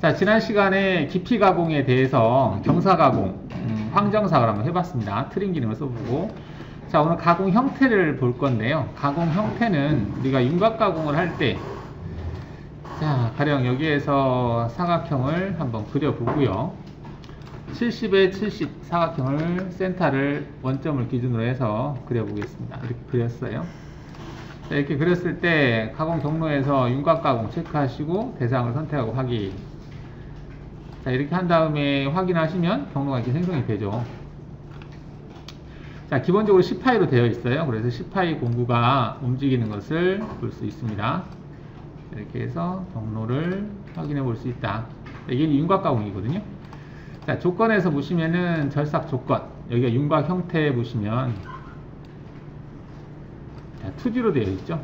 자, 지난 시간에 깊이 가공에 대해서 경사 가공, 황정사를 한번 해봤습니다. 트림 기능을 써보고. 자, 오늘 가공 형태를 볼 건데요. 가공 형태는 우리가 윤곽 가공을 할 때, 자, 가령 여기에서 사각형을 한번 그려보고요. 70에 70 사각형을 센터를 원점을 기준으로 해서 그려보겠습니다. 이렇게 그렸어요. 자, 이렇게 그렸을 때 가공 경로에서 윤곽 가공 체크하시고 대상을 선택하고 확인. 자, 이렇게 한 다음에 확인하시면 경로가 이렇게 생성이 되죠. 자, 기본적으로 10파이로 되어 있어요. 그래서 10파이 공구가 움직이는 것을 볼 수 있습니다. 이렇게 해서 경로를 확인해 볼 수 있다. 이게 윤곽 가공이거든요. 자, 조건에서 보시면은 절삭 조건, 여기가 윤곽 형태 보시면 2D로 되어 있죠.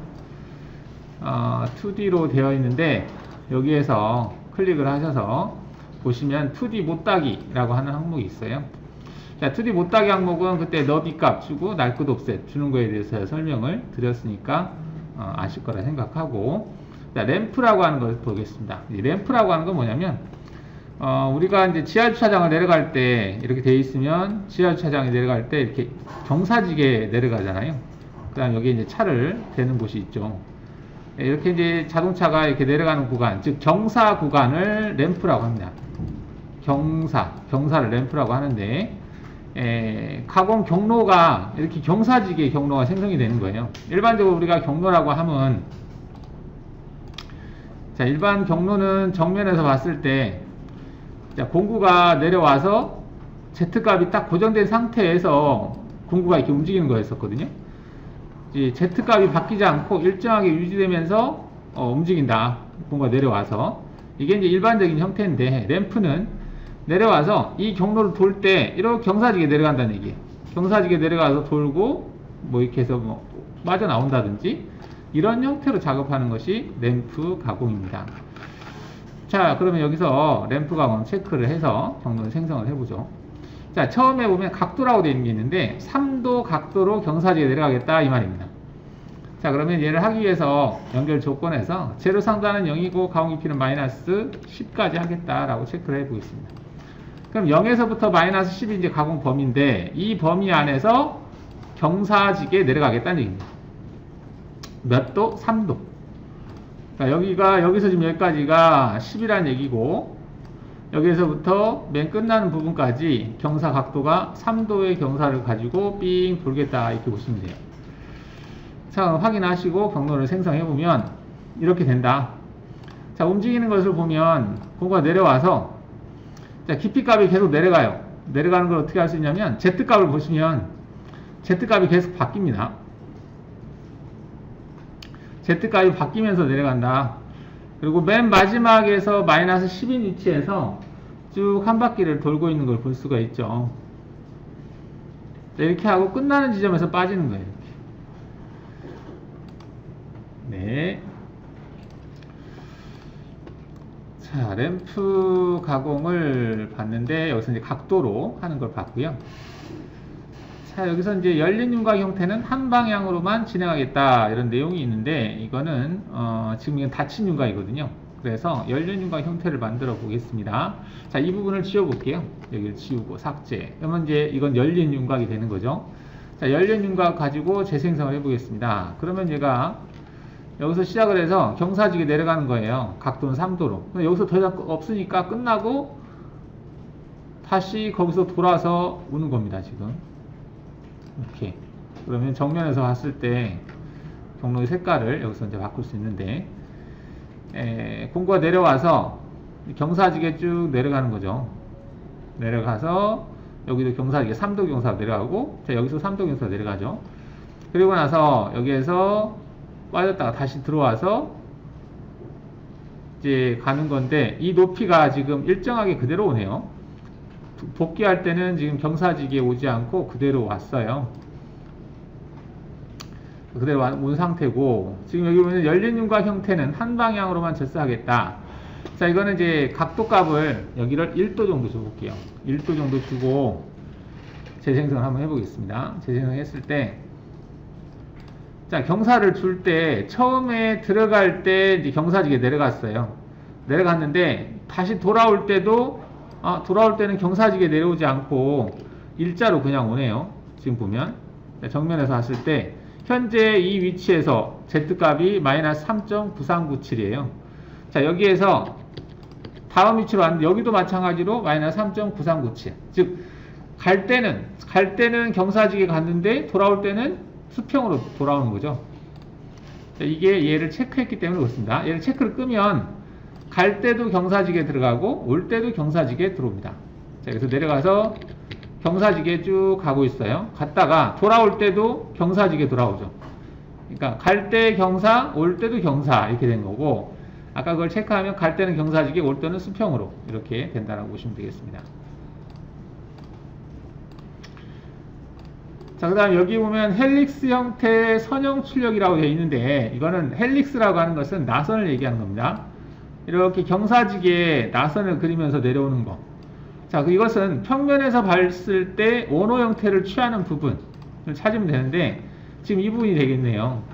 2D로 되어 있는데 여기에서 클릭을 하셔서 보시면 2D 못따기라고 하는 항목이 있어요. 자, 2D 못따기 항목은 그때 너비값 주고 날끝 옵셋 주는 거에 대해서 설명을 드렸으니까 아실 거라 생각하고, 자, 램프라고 하는 걸 보겠습니다. 이 램프라고 하는 건 뭐냐면 우리가 이제 지하주차장을 내려갈 때 이렇게 되어 있으면 지하주차장에 내려갈 때 이렇게 경사지게 내려가잖아요. 그 다음 여기 이제 차를 대는 곳이 있죠. 이렇게 이제 자동차가 이렇게 내려가는 구간, 즉 경사 구간을 램프라고 합니다. 경사를 램프라고 하는데, 가공 경로가 이렇게 경사지게 경로가 생성이 되는 거예요. 일반적으로 우리가 경로라고 하면, 자, 일반 경로는 정면에서 봤을 때, 자, 공구가 내려와서 Z값이 딱 고정된 상태에서 공구가 이렇게 움직이는 거였었거든요. Z값이 바뀌지 않고 일정하게 유지되면서 움직인다. 공구가 내려와서. 이게 이제 일반적인 형태인데, 램프는 내려와서 이 경로를 돌 때 이렇게 경사지게 내려간다는 얘기예요. 경사지게 내려가서 돌고 뭐 이렇게 해서 뭐 빠져나온다든지 이런 형태로 작업하는 것이 램프 가공입니다. 자, 그러면 여기서 램프 가공 체크를 해서 경로를 생성을 해보죠. 자, 처음에 보면 각도라고 되어 있는 게 있는데 3도 각도로 경사지게 내려가겠다 이 말입니다. 자, 그러면 얘를 하기 위해서 연결 조건에서 제로 상단은 0이고 가공 깊이는 마이너스 10까지 하겠다라고 체크를 해보겠습니다. 그럼 0에서부터 마이너스 10이 이제 가공 범위인데 이 범위 안에서 경사지게 내려가겠다는 얘기입니다. 몇 도? 3도. 그러니까 여기서 지금 여기까지가 10이라는 얘기고, 여기에서부터 맨 끝나는 부분까지 경사 각도가 3도의 경사를 가지고 삥 돌겠다 이렇게 보시면 돼요. 자, 확인하시고 경로를 생성해보면 이렇게 된다. 자, 움직이는 것을 보면 공구가 내려와서, 자, 깊이값이 계속 내려가요. 내려가는 걸 어떻게 할 수 있냐면 Z값을 보시면 Z값이 계속 바뀝니다. Z값이 바뀌면서 내려간다. 그리고 맨 마지막에서 마이너스 10인 위치에서 쭉 한 바퀴를 돌고 있는 걸 볼 수가 있죠. 이렇게 하고 끝나는 지점에서 빠지는 거예요. 이렇게. 네. 자, 램프 가공을 봤는데 여기서 이제 각도로 하는 걸 봤고요. 자, 여기서 이제 열린 윤곽 형태는 한 방향으로만 진행하겠다 이런 내용이 있는데, 이거는 지금 이건 닫힌 윤곽이거든요. 그래서 열린 윤곽 형태를 만들어 보겠습니다. 자, 이 부분을 지워 볼게요. 여기를 지우고 삭제. 그러면 이제 이건 열린 윤곽이 되는 거죠. 자, 열린 윤곽 가지고 재생성을 해 보겠습니다. 그러면 얘가 여기서 시작을 해서 경사지게 내려가는 거예요. 각도는 3도로. 여기서 더 이상 없으니까 끝나고 다시 거기서 돌아서 오는 겁니다, 지금. 이렇게. 그러면 정면에서 봤을 때 경로의 색깔을 여기서 이제 바꿀 수 있는데, 공구가 내려와서 경사지게 쭉 내려가는 거죠. 내려가서 여기도 경사지게 3도 경사로 내려가고, 자, 여기서 3도 경사로 내려가죠. 그리고 나서 여기에서 빠졌다가 다시 들어와서 이제 가는 건데, 이 높이가 지금 일정하게 그대로 오네요. 복귀할 때는 지금 경사지게 오지 않고 그대로 왔어요. 그대로 온 상태고, 지금 여기 보면 열린 윤곽 형태는 한 방향으로만 절사하겠다. 자, 이거는 이제 각도 값을 여기를 1도 정도 줘볼게요. 1도 정도 주고 재생성을 한번 해보겠습니다. 재생성 했을 때, 자, 경사를 줄 때 처음에 들어갈 때 이제 경사지게 내려갔어요. 내려갔는데 다시 돌아올 때는 경사지게 내려오지 않고 일자로 그냥 오네요. 지금 보면 정면에서 봤을 때 현재 이 위치에서 Z값이 마이너스 3.9397이에요. 자, 여기에서 다음 위치로 왔는데 여기도 마찬가지로 마이너스 3.9397. 즉 갈 때는 경사지게 갔는데 돌아올 때는 수평으로 돌아오는 거죠. 자, 이게 얘를 체크했기 때문에 그렇습니다. 얘를 체크를 끄면 갈 때도 경사지게 들어가고 올 때도 경사지게 들어옵니다. 자, 그래서 내려가서 경사지게 쭉 가고 있어요. 갔다가 돌아올 때도 경사지게 돌아오죠. 그러니까 갈 때 경사, 올 때도 경사 이렇게 된 거고, 아까 그걸 체크하면 갈 때는 경사지게, 올 때는 수평으로 이렇게 된다라고 보시면 되겠습니다. 자, 그 다음 여기 보면 헬릭스 형태의 선형 출력이라고 되어 있는데, 이거는 헬릭스라고 하는 것은 나선을 얘기하는 겁니다. 이렇게 경사지게 나선을 그리면서 내려오는 거. 자, 이것은 평면에서 봤을 때 원호 형태를 취하는 부분을 찾으면 되는데, 지금 이 부분이 되겠네요.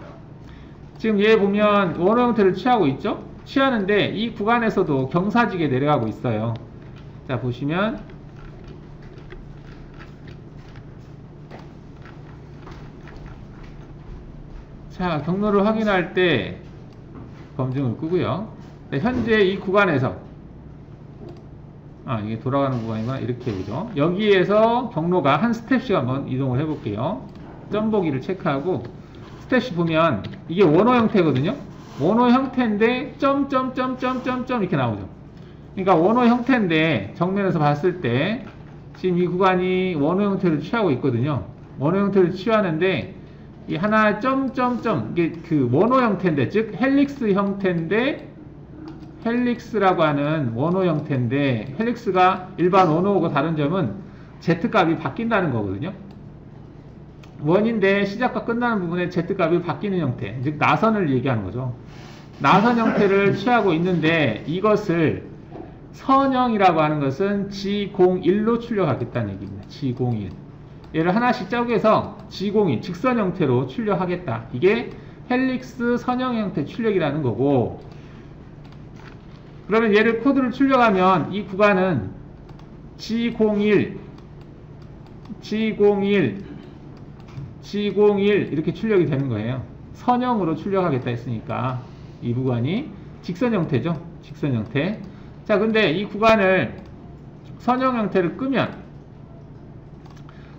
지금 얘 보면 원호 형태를 취하고 있죠? 취하는데 이 구간에서도 경사지게 내려가고 있어요. 자, 보시면 자, 경로를 확인할 때 검증을 끄고요. 네, 현재 이 구간에서 이게 돌아가는 구간이구나. 이렇게 보죠. 여기에서 경로가 한 스텝씩 한번 이동을 해볼게요. 점보기를 체크하고 스텝씩 보면 이게 원호 형태거든요. 원호 형태인데 점점점점점점 이렇게 나오죠. 그러니까 원호 형태인데 정면에서 봤을 때 지금 이 구간이 원호 형태를 취하고 있거든요. 원호 형태를 취하는데 이 하나 점점점 이게 그 원호 형태인데, 즉 헬릭스 형태인데, 헬릭스라고 하는 원호 형태인데, 헬릭스가 일반 원호하고 다른 점은 Z값이 바뀐다는 거거든요. 원인데 시작과 끝나는 부분에 Z값이 바뀌는 형태, 즉 나선을 얘기하는 거죠. 나선 형태를 취하고 있는데 이것을 선형이라고 하는 것은 G01로 출력하겠다는 얘기입니다. G01. 얘를 하나씩 쪼개서 G02, 직선 형태로 출력하겠다. 이게 헬릭스 선형 형태 출력이라는 거고, 그러면 얘를 코드를 출력하면 이 구간은 G01, G01, G01 이렇게 출력이 되는 거예요. 선형으로 출력하겠다 했으니까 이 구간이 직선 형태죠. 직선 형태. 자, 근데 이 구간을 선형 형태를 끄면,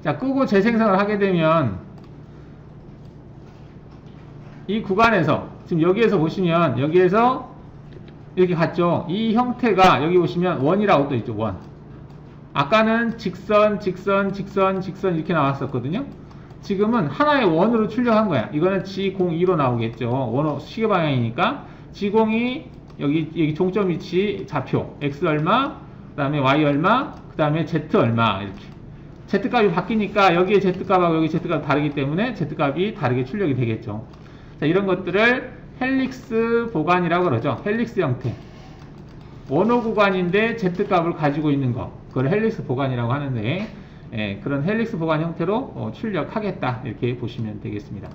자, 끄고 재생성을 하게 되면 이 구간에서 지금 여기에서 보시면 여기에서 이렇게 갔죠. 이 형태가 여기 보시면 원이라고 또 있죠. 원. 아까는 직선, 직선, 직선, 직선 이렇게 나왔었거든요. 지금은 하나의 원으로 출력한 거야. 이거는 G02로 나오겠죠. 원호 시계 방향이니까 G02 여기 종점 위치 좌표 X 얼마, 그 다음에 Y 얼마, 그 다음에 Z 얼마 이렇게. Z값이 바뀌니까 여기에 Z값하고 여기 Z값이 다르기 때문에 Z값이 다르게 출력이 되겠죠. 자, 이런 것들을 헬릭스 보관이라고 그러죠. 헬릭스 형태. 원호 구간인데 Z값을 가지고 있는 거. 그걸 헬릭스 보관이라고 하는데, 그런 헬릭스 보관 형태로 출력하겠다. 이렇게 보시면 되겠습니다.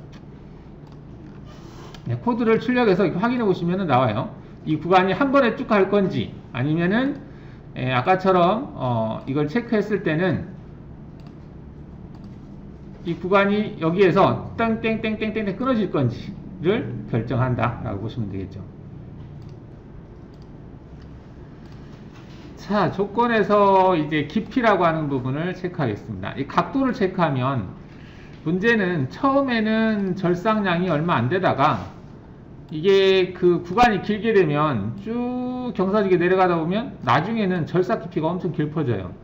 코드를 출력해서 확인해 보시면 나와요. 이 구간이 한 번에 쭉 갈 건지, 아니면은, 아까처럼, 이걸 체크했을 때는 이 구간이 여기에서 땡땡땡땡땡 끊어질 건지를 결정한다 라고 보시면 되겠죠. 자, 조건에서 이제 깊이라고 하는 부분을 체크하겠습니다. 이 각도를 체크하면 문제는 처음에는 절상량이 얼마 안 되다가 이게 그 구간이 길게 되면 쭉 경사지게 내려가다 보면 나중에는 절삭 깊이가 엄청 깊어져요.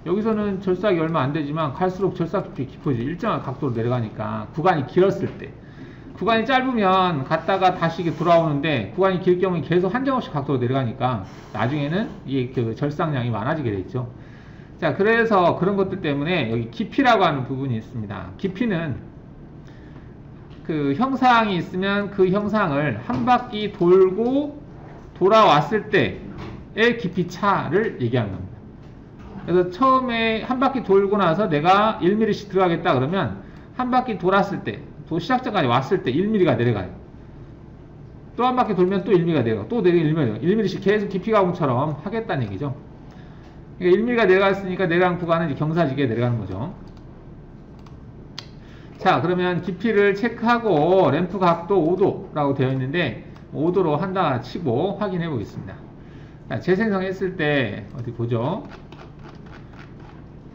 여기서는 절삭이 얼마 안 되지만 갈수록 절삭 깊이 깊어지죠. 일정한 각도로 내려가니까 구간이 길었을 때. 구간이 짧으면 갔다가 다시 이게 돌아오는데 구간이 길 경우에 계속 한정없이 각도로 내려가니까 나중에는 이게 그 절삭량이 많아지게 되죠. 자, 그래서 그런 것들 때문에 여기 깊이라고 하는 부분이 있습니다. 깊이는 그 형상이 있으면 그 형상을 한 바퀴 돌고 돌아왔을 때의 깊이 차를 얘기하는 겁니다. 그래서 처음에 한 바퀴 돌고 나서 내가 1mm씩 들어가겠다 그러면 한 바퀴 돌았을 때, 시작점까지 왔을 때 1mm가 내려가요. 또 한 바퀴 돌면 또 1mm가 내려가. 또 내려가 1mm. 1mm씩 계속 깊이 가공처럼 하겠다는 얘기죠. 그러니까 1mm가 내려갔으니까 내려간 구간은 이제 경사지게 내려가는 거죠. 자, 그러면 깊이를 체크하고 램프 각도 5도라고 되어 있는데 5도로 한다 치고 확인해 보겠습니다. 자, 재생성했을 때 어디 보죠.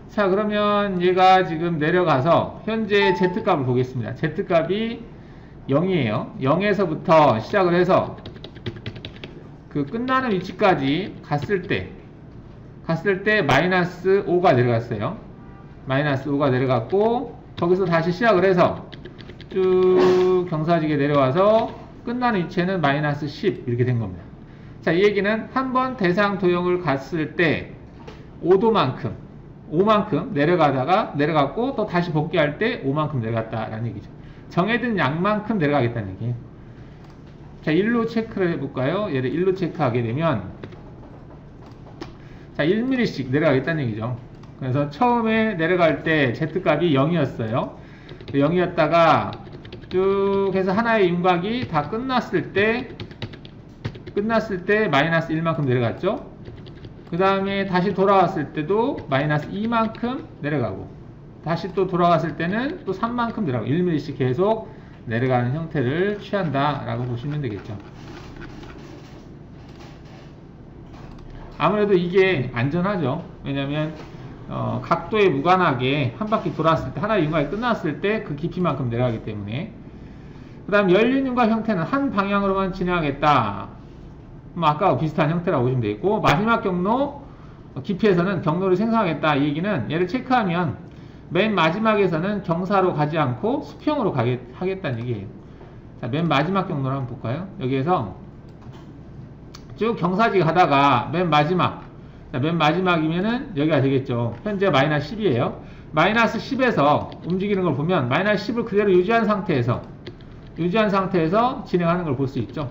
자, 그러면 얘가 지금 내려가서 현재 Z값을 보겠습니다. Z값이 0이에요. 0에서부터 시작을 해서 그 끝나는 위치까지 갔을 때 마이너스 5가 내려갔어요. 마이너스 5가 내려갔고 거기서 다시 시작을 해서 쭉 경사지게 내려와서 끝나는 위치에는 마이너스 10 이렇게 된 겁니다. 자, 이 얘기는 한번 대상 도형을 갔을 때 5만큼 내려갔고 또 다시 복귀할 때 5만큼 내려갔다라는 얘기죠. 정해진 양만큼 내려가겠다는 얘기예요. 자, 1로 체크를 해볼까요? 얘를 1로 체크하게 되면 자, 1mm씩 내려가겠다는 얘기죠. 그래서 처음에 내려갈 때 Z값이 0이었어요. 0이었다가 쭉 해서 하나의 윤곽이 다 끝났을 때 마이너스 1만큼 내려갔죠. 그 다음에 다시 돌아왔을 때도 마이너스 2만큼 내려가고 다시 또 돌아갔을 때는 또 3만큼 내려가고 1mm씩 계속 내려가는 형태를 취한다 라고 보시면 되겠죠. 아무래도 이게 안전하죠. 왜냐면 각도에 무관하게 한 바퀴 돌았을 때 하나의 윤곽이 끝났을 때 그 깊이만큼 내려가기 때문에. 그 다음 열린 윤곽 형태는 한 방향으로만 진행하겠다. 아까와 비슷한 형태라고 보시면 되겠고, 마지막 경로 깊이에서는 경로를 생성하겠다. 이 얘기는 얘를 체크하면 맨 마지막에서는 경사로 가지 않고 수평으로 하겠다는 얘기예요. 자, 맨 마지막 경로를 한번 볼까요? 여기에서 쭉 경사지 가다가 맨 마지막이면은 여기가 되겠죠. 현재 마이너스 10이에요. 마이너스 10에서 움직이는 걸 보면 마이너스 10을 그대로 유지한 상태에서 진행하는 걸 볼 수 있죠.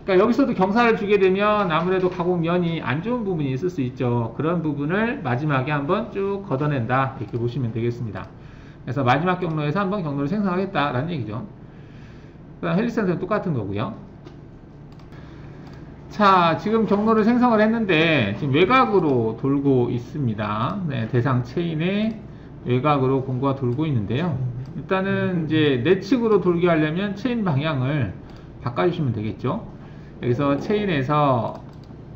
그러니까 여기서도 경사를 주게 되면 아무래도 가공면이 안 좋은 부분이 있을 수 있죠. 그런 부분을 마지막에 한번 쭉 걷어낸다 이렇게 보시면 되겠습니다. 그래서 마지막 경로에서 한번 경로를 생성하겠다라는 얘기죠. 그다음 헬리센서는 똑같은 거고요. 자, 지금 경로를 생성을 했는데 지금 외곽으로 돌고 있습니다. 네, 대상 체인의 외곽으로 공구가 돌고 있는데요. 일단은 이제 내측으로 돌게 하려면 체인 방향을 바꿔주시면 되겠죠. 여기서 체인에서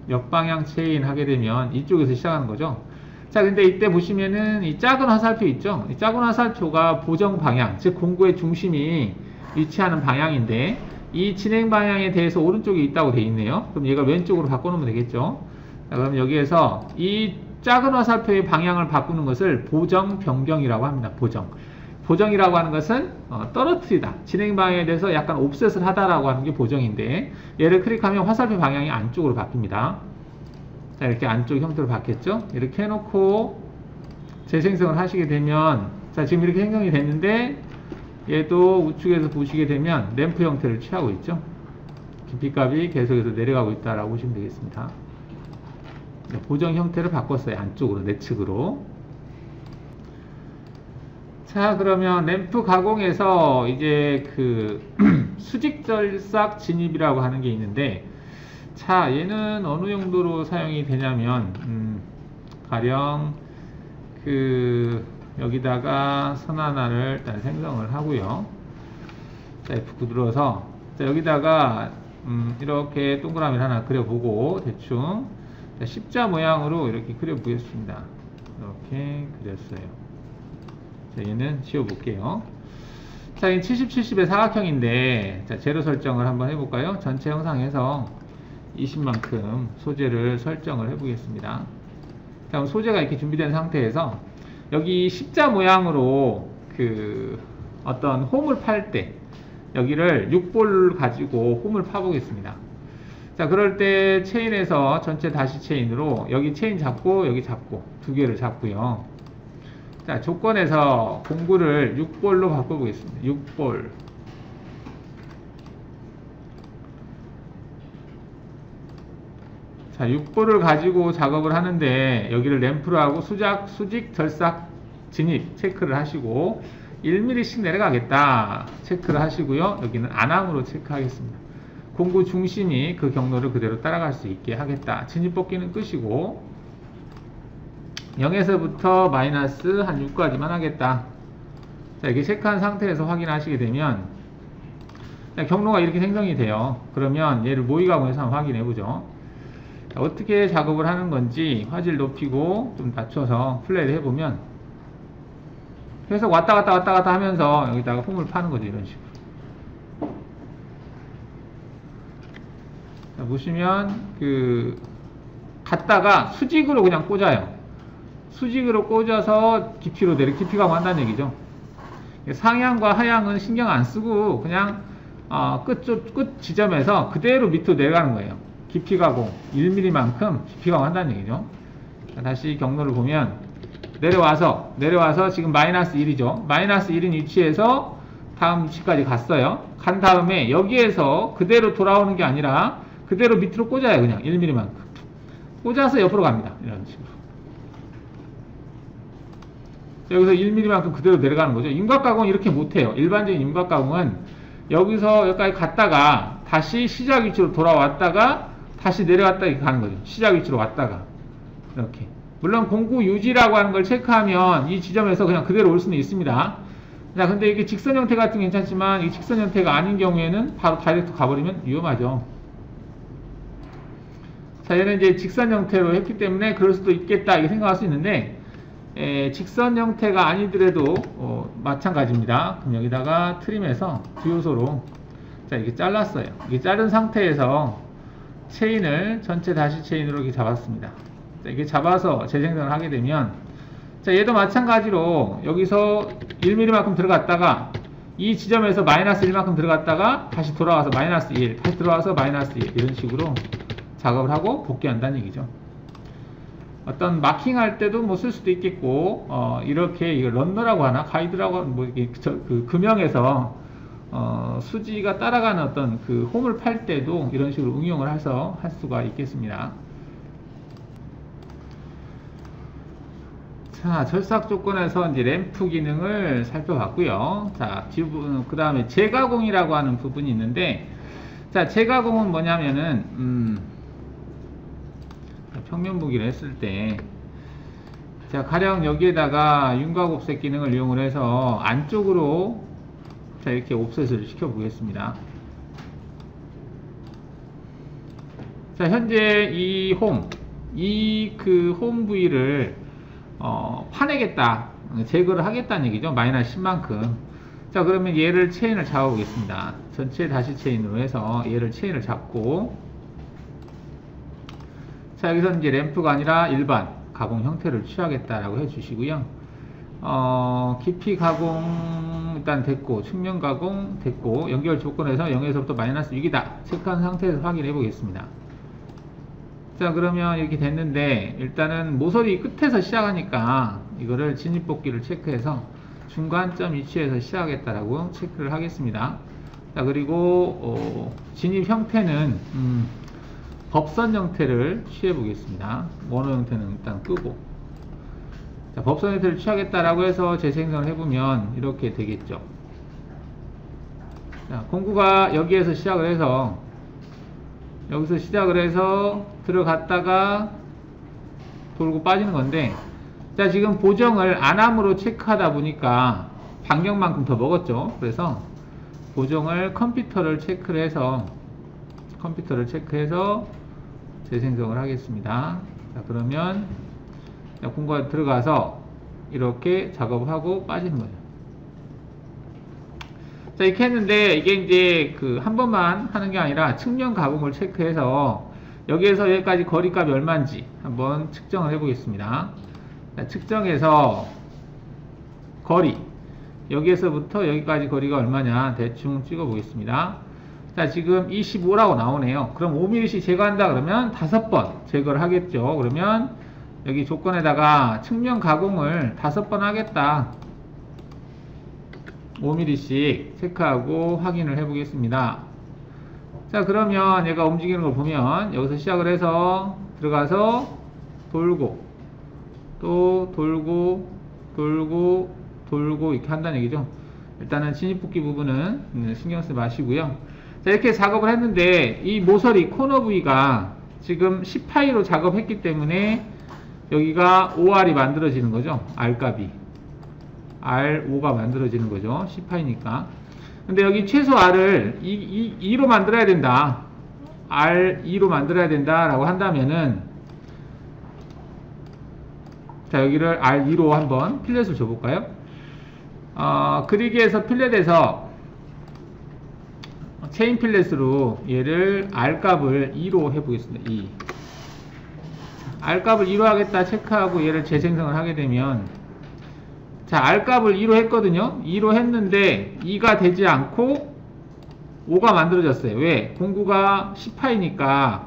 역방향 체인 하게 되면 이쪽에서 시작하는 거죠. 자, 근데 이때 보시면은 이 작은 화살표 있죠. 이 작은 화살표가 보정 방향, 즉 공구의 중심이 위치하는 방향인데 이 진행 방향에 대해서 오른쪽에 있다고 되어 있네요. 그럼 얘가 왼쪽으로 바꿔놓으면 되겠죠. 자, 그럼 여기에서 이 작은 화살표의 방향을 바꾸는 것을 보정 변경이라고 합니다. 보정이라고 하는 것은 떨어뜨리다, 진행 방향에 대해서 약간 옵셋을 하다라고 하는 게 보정인데, 얘를 클릭하면 화살표 방향이 안쪽으로 바뀝니다. 자, 이렇게 안쪽 형태로 바뀌었죠. 이렇게 해놓고 재생성을 하시게 되면, 자, 지금 이렇게 생성이 됐는데 얘도 우측에서 보시게 되면 램프 형태를 취하고 있죠. 깊이값이 계속해서 내려가고 있다라고 보시면 되겠습니다. 보정 형태를 바꿨어요. 안쪽으로, 내측으로. 자, 그러면 램프 가공에서 이제 그 수직절삭 진입이라고 하는 게 있는데, 자, 얘는 어느 용도로 사용이 되냐면 가령 그 여기다가 선 하나를 일단 생성을 하고요. 자, F9 눌러서 자, 여기다가 이렇게 동그라미를 하나 그려보고 대충 자, 십자 모양으로 이렇게 그려보겠습니다. 이렇게 그렸어요. 자, 얘는 지워볼게요. 자, 이 70, 70의 사각형인데, 자, 재료 설정을 한번 해볼까요? 전체 형상에서 20만큼 소재를 설정을 해보겠습니다. 자, 그럼 소재가 이렇게 준비된 상태에서 여기 십자 모양으로 그 어떤 홈을 팔 때 여기를 6볼 가지고 홈을 파보겠습니다. 자, 그럴 때 체인에서 전체 다시 체인으로 여기 체인 잡고 여기 잡고 두 개를 잡고요. 자, 조건에서 공구를 6볼로 바꿔보겠습니다. 6볼. 자, 6볼을 가지고 작업을 하는데 여기를 램프로 하고 수직 절삭 진입 체크를 하시고 1mm씩 내려가겠다 체크를 하시고요. 여기는 안함으로 체크하겠습니다. 공구 중심이 그 경로를 그대로 따라갈 수 있게 하겠다. 진입뽑기는 끝이고 0에서부터 마이너스 한 6까지만 하겠다. 자, 이렇게 체크한 상태에서 확인하시게 되면 경로가 이렇게 생성이 돼요. 그러면 얘를 모의가공해서 한번 확인해보죠. 어떻게 작업을 하는 건지 화질 높이고 좀 낮춰서 플레이를 해보면 계속 왔다 갔다 하면서 여기다가 홈을 파는 거죠. 이런 식으로. 자, 보시면 갔다가 수직으로 그냥 꽂아요. 수직으로 꽂아서 깊이로 깊이가 한다는 얘기죠. 상향과 하향은 신경 안 쓰고 그냥 끝 지점에서 그대로 밑으로 내려가는 거예요. 깊이 가공 1mm만큼 깊이 가공한다는 얘기죠. 자, 다시 경로를 보면 내려와서 지금 마이너스 1이죠. 마이너스 1인 위치에서 다음 위치까지 갔어요. 간 다음에 여기에서 그대로 돌아오는 게 아니라 그대로 밑으로 꽂아요. 그냥 1mm만큼 꽂아서 옆으로 갑니다. 이런 식으로. 여기서 1mm만큼 그대로 내려가는 거죠. 윤곽가공은 이렇게 못해요. 일반적인 윤곽가공은 여기서 여기까지 갔다가 다시 시작 위치로 돌아왔다가 다시 내려갔다 이렇게 가는 거죠. 시작 위치로 왔다가 이렇게. 물론 공구 유지라고 하는 걸 체크하면 이 지점에서 그냥 그대로 올 수는 있습니다. 자, 근데 이게 직선 형태 같은 게 괜찮지만 이 직선 형태가 아닌 경우에는 바로 다이렉트 가버리면 위험하죠. 자, 얘는 이제 직선 형태로 했기 때문에 그럴 수도 있겠다 이렇게 생각할 수 있는데 직선 형태가 아니더라도 마찬가지입니다. 그럼 여기다가 트림해서 두 요소로 자, 이렇게 잘랐어요. 이게 자른 상태에서 체인을 전체 다시 체인으로 이렇게 잡았습니다. 자, 이게 잡아서 재생성을 하게 되면 자, 얘도 마찬가지로 여기서 1mm만큼 들어갔다가 이 지점에서 마이너스 1만큼 들어갔다가 다시 돌아와서 마이너스 1 다시 들어와서 마이너스 1 이런 식으로 작업을 하고 복귀한다는 얘기죠. 어떤 마킹할 때도 뭐 쓸 수도 있겠고 이렇게 이걸 런너라고 하나 가이드라고 뭐 이게 금형에서 수지가 따라가는 어떤 그 홈을 팔 때도 이런 식으로 응용을 해서 할 수가 있겠습니다. 자, 절삭 조건에서 이제 램프 기능을 살펴봤고요. 자, 그 다음에 재가공이라고 하는 부분이 있는데, 자, 재가공은 뭐냐면은, 평면 보기를 했을 때, 자, 가령 여기에다가 윤곽 옵셋 기능을 이용을 해서 안쪽으로 자, 이렇게 옵셋을 시켜 보겠습니다. 자, 현재 이 홈 부위를 파내겠다, 제거를 하겠다는 얘기죠. 마이너스 10만큼. 자, 그러면 얘를 체인을 잡아 보겠습니다. 전체 다시 체인으로 해서 얘를 체인을 잡고, 자, 여기서 이제 램프가 아니라 일반 가공 형태를 취하겠다라고 해 주시고요. 깊이 가공 일단 됐고, 측면 가공 됐고, 연결 조건에서 0에서부터 마이너스 6이다 체크한 상태에서 확인해 보겠습니다. 자, 그러면 이렇게 됐는데 일단은 모서리 끝에서 시작하니까 이거를 진입뽑기를 체크해서 중간점 위치에서 시작하겠다라고 체크를 하겠습니다. 자, 그리고 진입 형태는 법선 형태를 취해 보겠습니다. 원호 형태는 일단 끄고, 자, 법선 형태를 취하겠다라고 해서 재생성을 해보면 이렇게 되겠죠. 자, 공구가 여기에서 시작을 해서 여기서 시작을 해서 들어갔다가 돌고 빠지는 건데, 자, 지금 보정을 안함으로 체크하다 보니까 반경만큼 더 먹었죠. 그래서 보정을 컴퓨터를 체크를 해서 재생성을 하겠습니다. 자, 그러면 공구가 들어가서 이렇게 작업을 하고 빠지는 거죠. 자, 이렇게 했는데 이게 이제 한 번만 하는 게 아니라 측면 가공을 체크해서 여기에서 여기까지 거리값이 얼마인지 한번 측정을 해 보겠습니다. 자, 측정해서 거리, 여기에서부터 여기까지 거리가 얼마냐 대충 찍어 보겠습니다. 자, 지금 25라고 나오네요. 그럼 5mm씩 제거한다 그러면 5번 제거를 하겠죠. 그러면 여기 조건에다가 측면 가공을 5번 하겠다, 5mm씩 체크하고 확인을 해 보겠습니다. 자, 그러면 얘가 움직이는 걸 보면 여기서 시작을 해서 들어가서 돌고 또 돌고 이렇게 한다는 얘기죠. 일단은 진입뽑기 부분은 신경 쓰지 마시고요. 자, 이렇게 작업을 했는데 이 모서리 코너 부위가 지금 10파이로 작업했기 때문에 여기가 OR이 만들어지는 거죠. R값이 R5가 만들어지는 거죠. 10파이니까. 근데 여기 최소 R을 2로 만들어야 된다. R2로 만들어야 된다 라고 한다면은, 자, 여기를 R2로 한번 필렛을 줘볼까요? 그리기에서 필렛에서 체인 필렛으로 얘를 R값을 2로 해보겠습니다. 2. R값을 2로 하겠다 체크하고 얘를 재생성을 하게 되면, 자, R값을 2로 했거든요. 2로 했는데 2가 되지 않고 5가 만들어졌어요. 왜? 공구가 10파이니까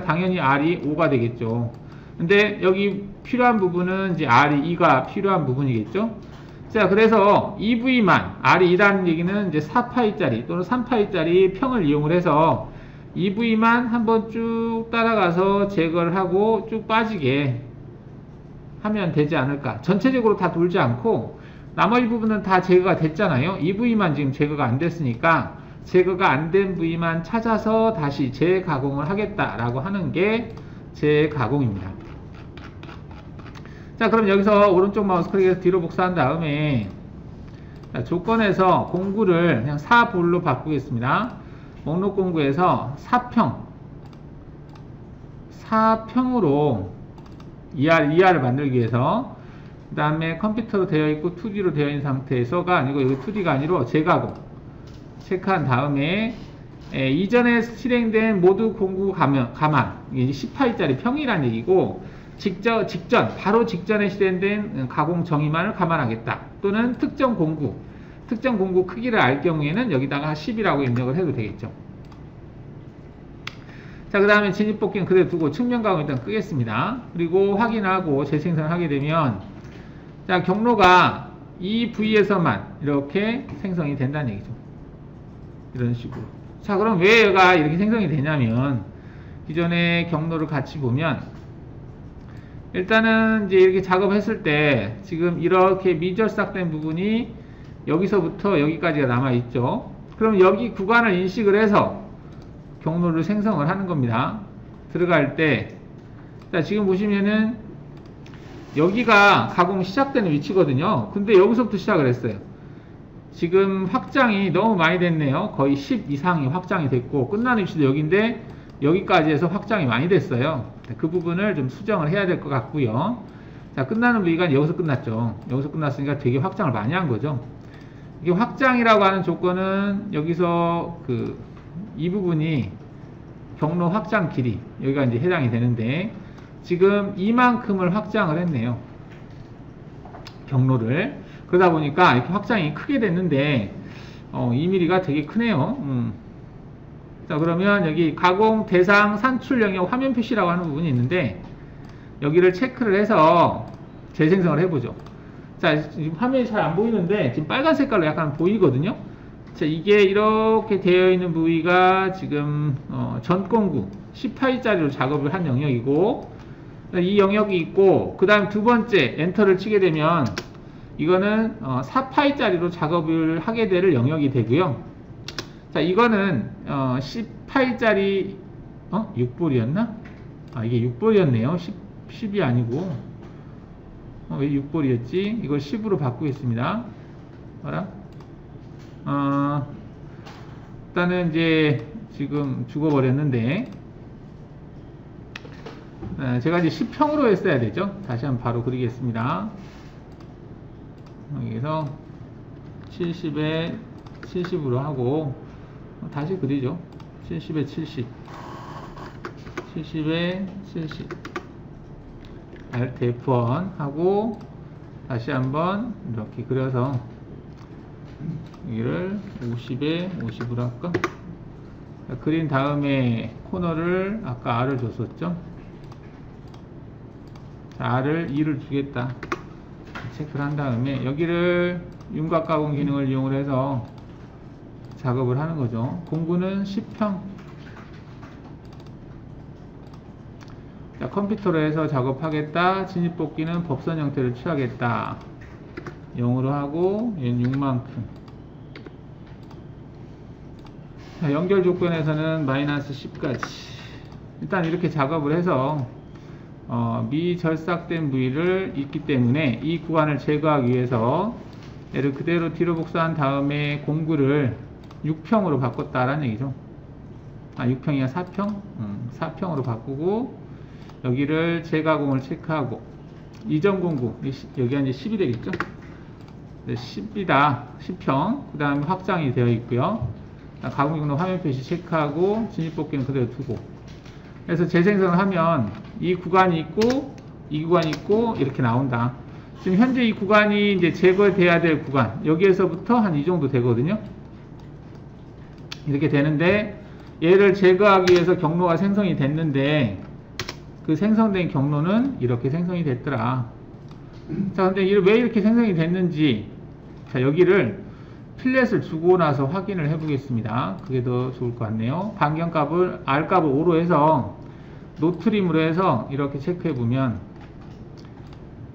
당연히 R이 5가 되겠죠. 근데 여기 필요한 부분은 이제 R이 2가 필요한 부분이겠죠. 자, 그래서 이 부위만, R이 2라는 얘기는 이제 4파이짜리 또는 3파이짜리 평을 이용을 해서 이 부위만 한번 쭉 따라가서 제거를 하고 쭉 빠지게 하면 되지 않을까. 전체적으로 다 돌지 않고 나머지 부분은 다 제거가 됐잖아요. 이 부위만 지금 제거가 안 됐으니까 제거가 안 된 부위만 찾아서 다시 재가공을 하겠다라고 하는 게 재가공입니다. 자, 그럼 여기서 오른쪽 마우스 클릭해서 뒤로 복사한 다음에, 자, 조건에서 공구를 그냥 4볼로 바꾸겠습니다. 목록 공구에서 4평으로 ER을 만들기 위해서, 그 다음에 컴퓨터로 되어 있고 2D로 되어 있는 상태에서가 아니고 여기 2D가 아니고 재가공 체크한 다음에, 이전에 실행된 모두 공구 가만, 이게 10파이짜리 평이라는 얘기고, 바로 직전에 실행된 가공 정의만을 감안하겠다. 또는 특정 공구 크기를 알 경우에는 여기다가 10이라고 입력을 해도 되겠죠. 자, 그 다음에 진입복귀는 그대로 두고 측면 가공 일단 끄겠습니다. 그리고 확인하고 재생성을 하게 되면, 자, 경로가 이 부위에서만 이렇게 생성이 된다는 얘기죠. 이런 식으로. 자, 그럼 왜 얘가 이렇게 생성이 되냐면, 기존의 경로를 같이 보면, 일단은 이제 이렇게 작업했을 때 지금 이렇게 미절삭된 부분이 여기서부터 여기까지가 남아있죠. 그럼 여기 구간을 인식을 해서 경로를 생성을 하는 겁니다. 들어갈 때, 자, 지금 보시면은 여기가 가공 시작되는 위치거든요. 근데 여기서부터 시작을 했어요. 지금 확장이 너무 많이 됐네요. 거의 10 이상이 확장이 됐고, 끝나는 위치도 여기인데 여기까지 해서 확장이 많이 됐어요. 그 부분을 좀 수정을 해야 될 것 같고요. 자, 끝나는 부위가 여기서 끝났죠. 여기서 끝났으니까 되게 확장을 많이 한 거죠. 이게 확장이라고 하는 조건은 여기서 이 부분이 경로 확장 길이, 여기가 이제 해당이 되는데, 지금 이만큼을 확장을 했네요. 경로를. 그러다 보니까 이렇게 확장이 크게 됐는데, 2mm가 되게 크네요. 자, 그러면 여기 가공 대상 산출 영역 화면 표시라고 하는 부분이 있는데, 여기를 체크를 해서 재생성을 해보죠. 자, 지금 화면이 잘 안 보이는데 지금 빨간 색깔로 약간 보이거든요. 자, 이게 이렇게 되어 있는 부위가 지금 전 공구 10파이짜리로 작업을 한 영역이고, 이 영역이 있고, 그 다음 두 번째 엔터를 치게 되면 이거는 4파이짜리로 작업을 하게 될 영역이 되고요. 자, 이거는 10파이짜리 6볼이었나? 이게 6볼이었네요. 10이 아니고, 왜 6볼이었지? 이걸 10으로 바꾸겠습니다. 봐라. 일단은 이제 지금 죽어버렸는데, 제가 이제 10평으로 했어야 되죠. 다시 한번 바로 그리겠습니다. 여기서 70에 70으로 하고 다시 그리죠. 70에 70, 70에 70, Alt F1 하고 다시 한번 이렇게 그려서 여기를 50에 50으로 할까? 그린 다음에 코너를 아까 R을 줬었죠. 자, R을 2를 주겠다. 체크를 한 다음에 여기를 윤곽 가공 기능을 이용을 해서 작업을 하는 거죠. 공구는 10평. 자, 컴퓨터로 해서 작업하겠다. 진입복귀는 법선 형태를 취하겠다. 0으로 하고 얘는 6만큼. 자, 연결 조건에서는 마이너스 10까지 일단 이렇게 작업을 해서 미절삭된 부위를 있기 때문에 이 구간을 제거하기 위해서 얘를 그대로 뒤로 복사한 다음에 공구를 6평으로 바꿨다라는 얘기죠. 6평이야 4평? 4평으로 바꾸고 여기를 재가공을 체크하고 이전 공구 여기가 이제 10이 되겠죠. 10이다 10평. 그 다음에 확장이 되어 있고요. 가공 경로 화면 표시 체크하고 진입복귀는 그대로 두고, 그래서 재생성을 하면 이 구간이 있고 이 구간이 있고 이렇게 나온다. 지금 현재 이 구간이 이제 제거돼야 될 구간, 여기에서부터 한 이 정도 되거든요. 이렇게 되는데 얘를 제거하기 위해서 경로가 생성이 됐는데 그 생성된 경로는 이렇게 생성이 됐더라. 자, 근데 왜 이렇게 생성이 됐는지, 자, 여기를 필렛을 주고 나서 확인을 해 보겠습니다. 그게 더 좋을 것 같네요. 반경값을 R값을 5로 해서 노트림으로 해서 이렇게 체크해 보면,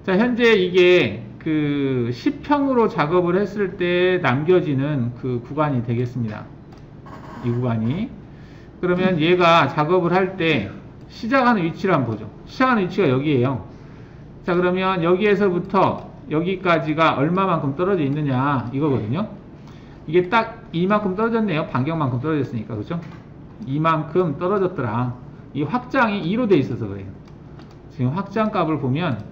자, 현재 이게 그 10평으로 작업을 했을 때 남겨지는 그 구간이 되겠습니다. 이 구간이. 그러면 얘가 작업을 할 때 시작하는 위치를 한번 보죠. 시작하는 위치가 여기에요. 자, 그러면 여기에서부터 여기까지가 얼마만큼 떨어져 있느냐 이거거든요. 이게 딱 이만큼 떨어졌네요. 반경만큼 떨어졌으니까, 그렇죠? 이만큼 떨어졌더라. 이 확장이 2로 돼 있어서 그래요. 지금 확장 값을 보면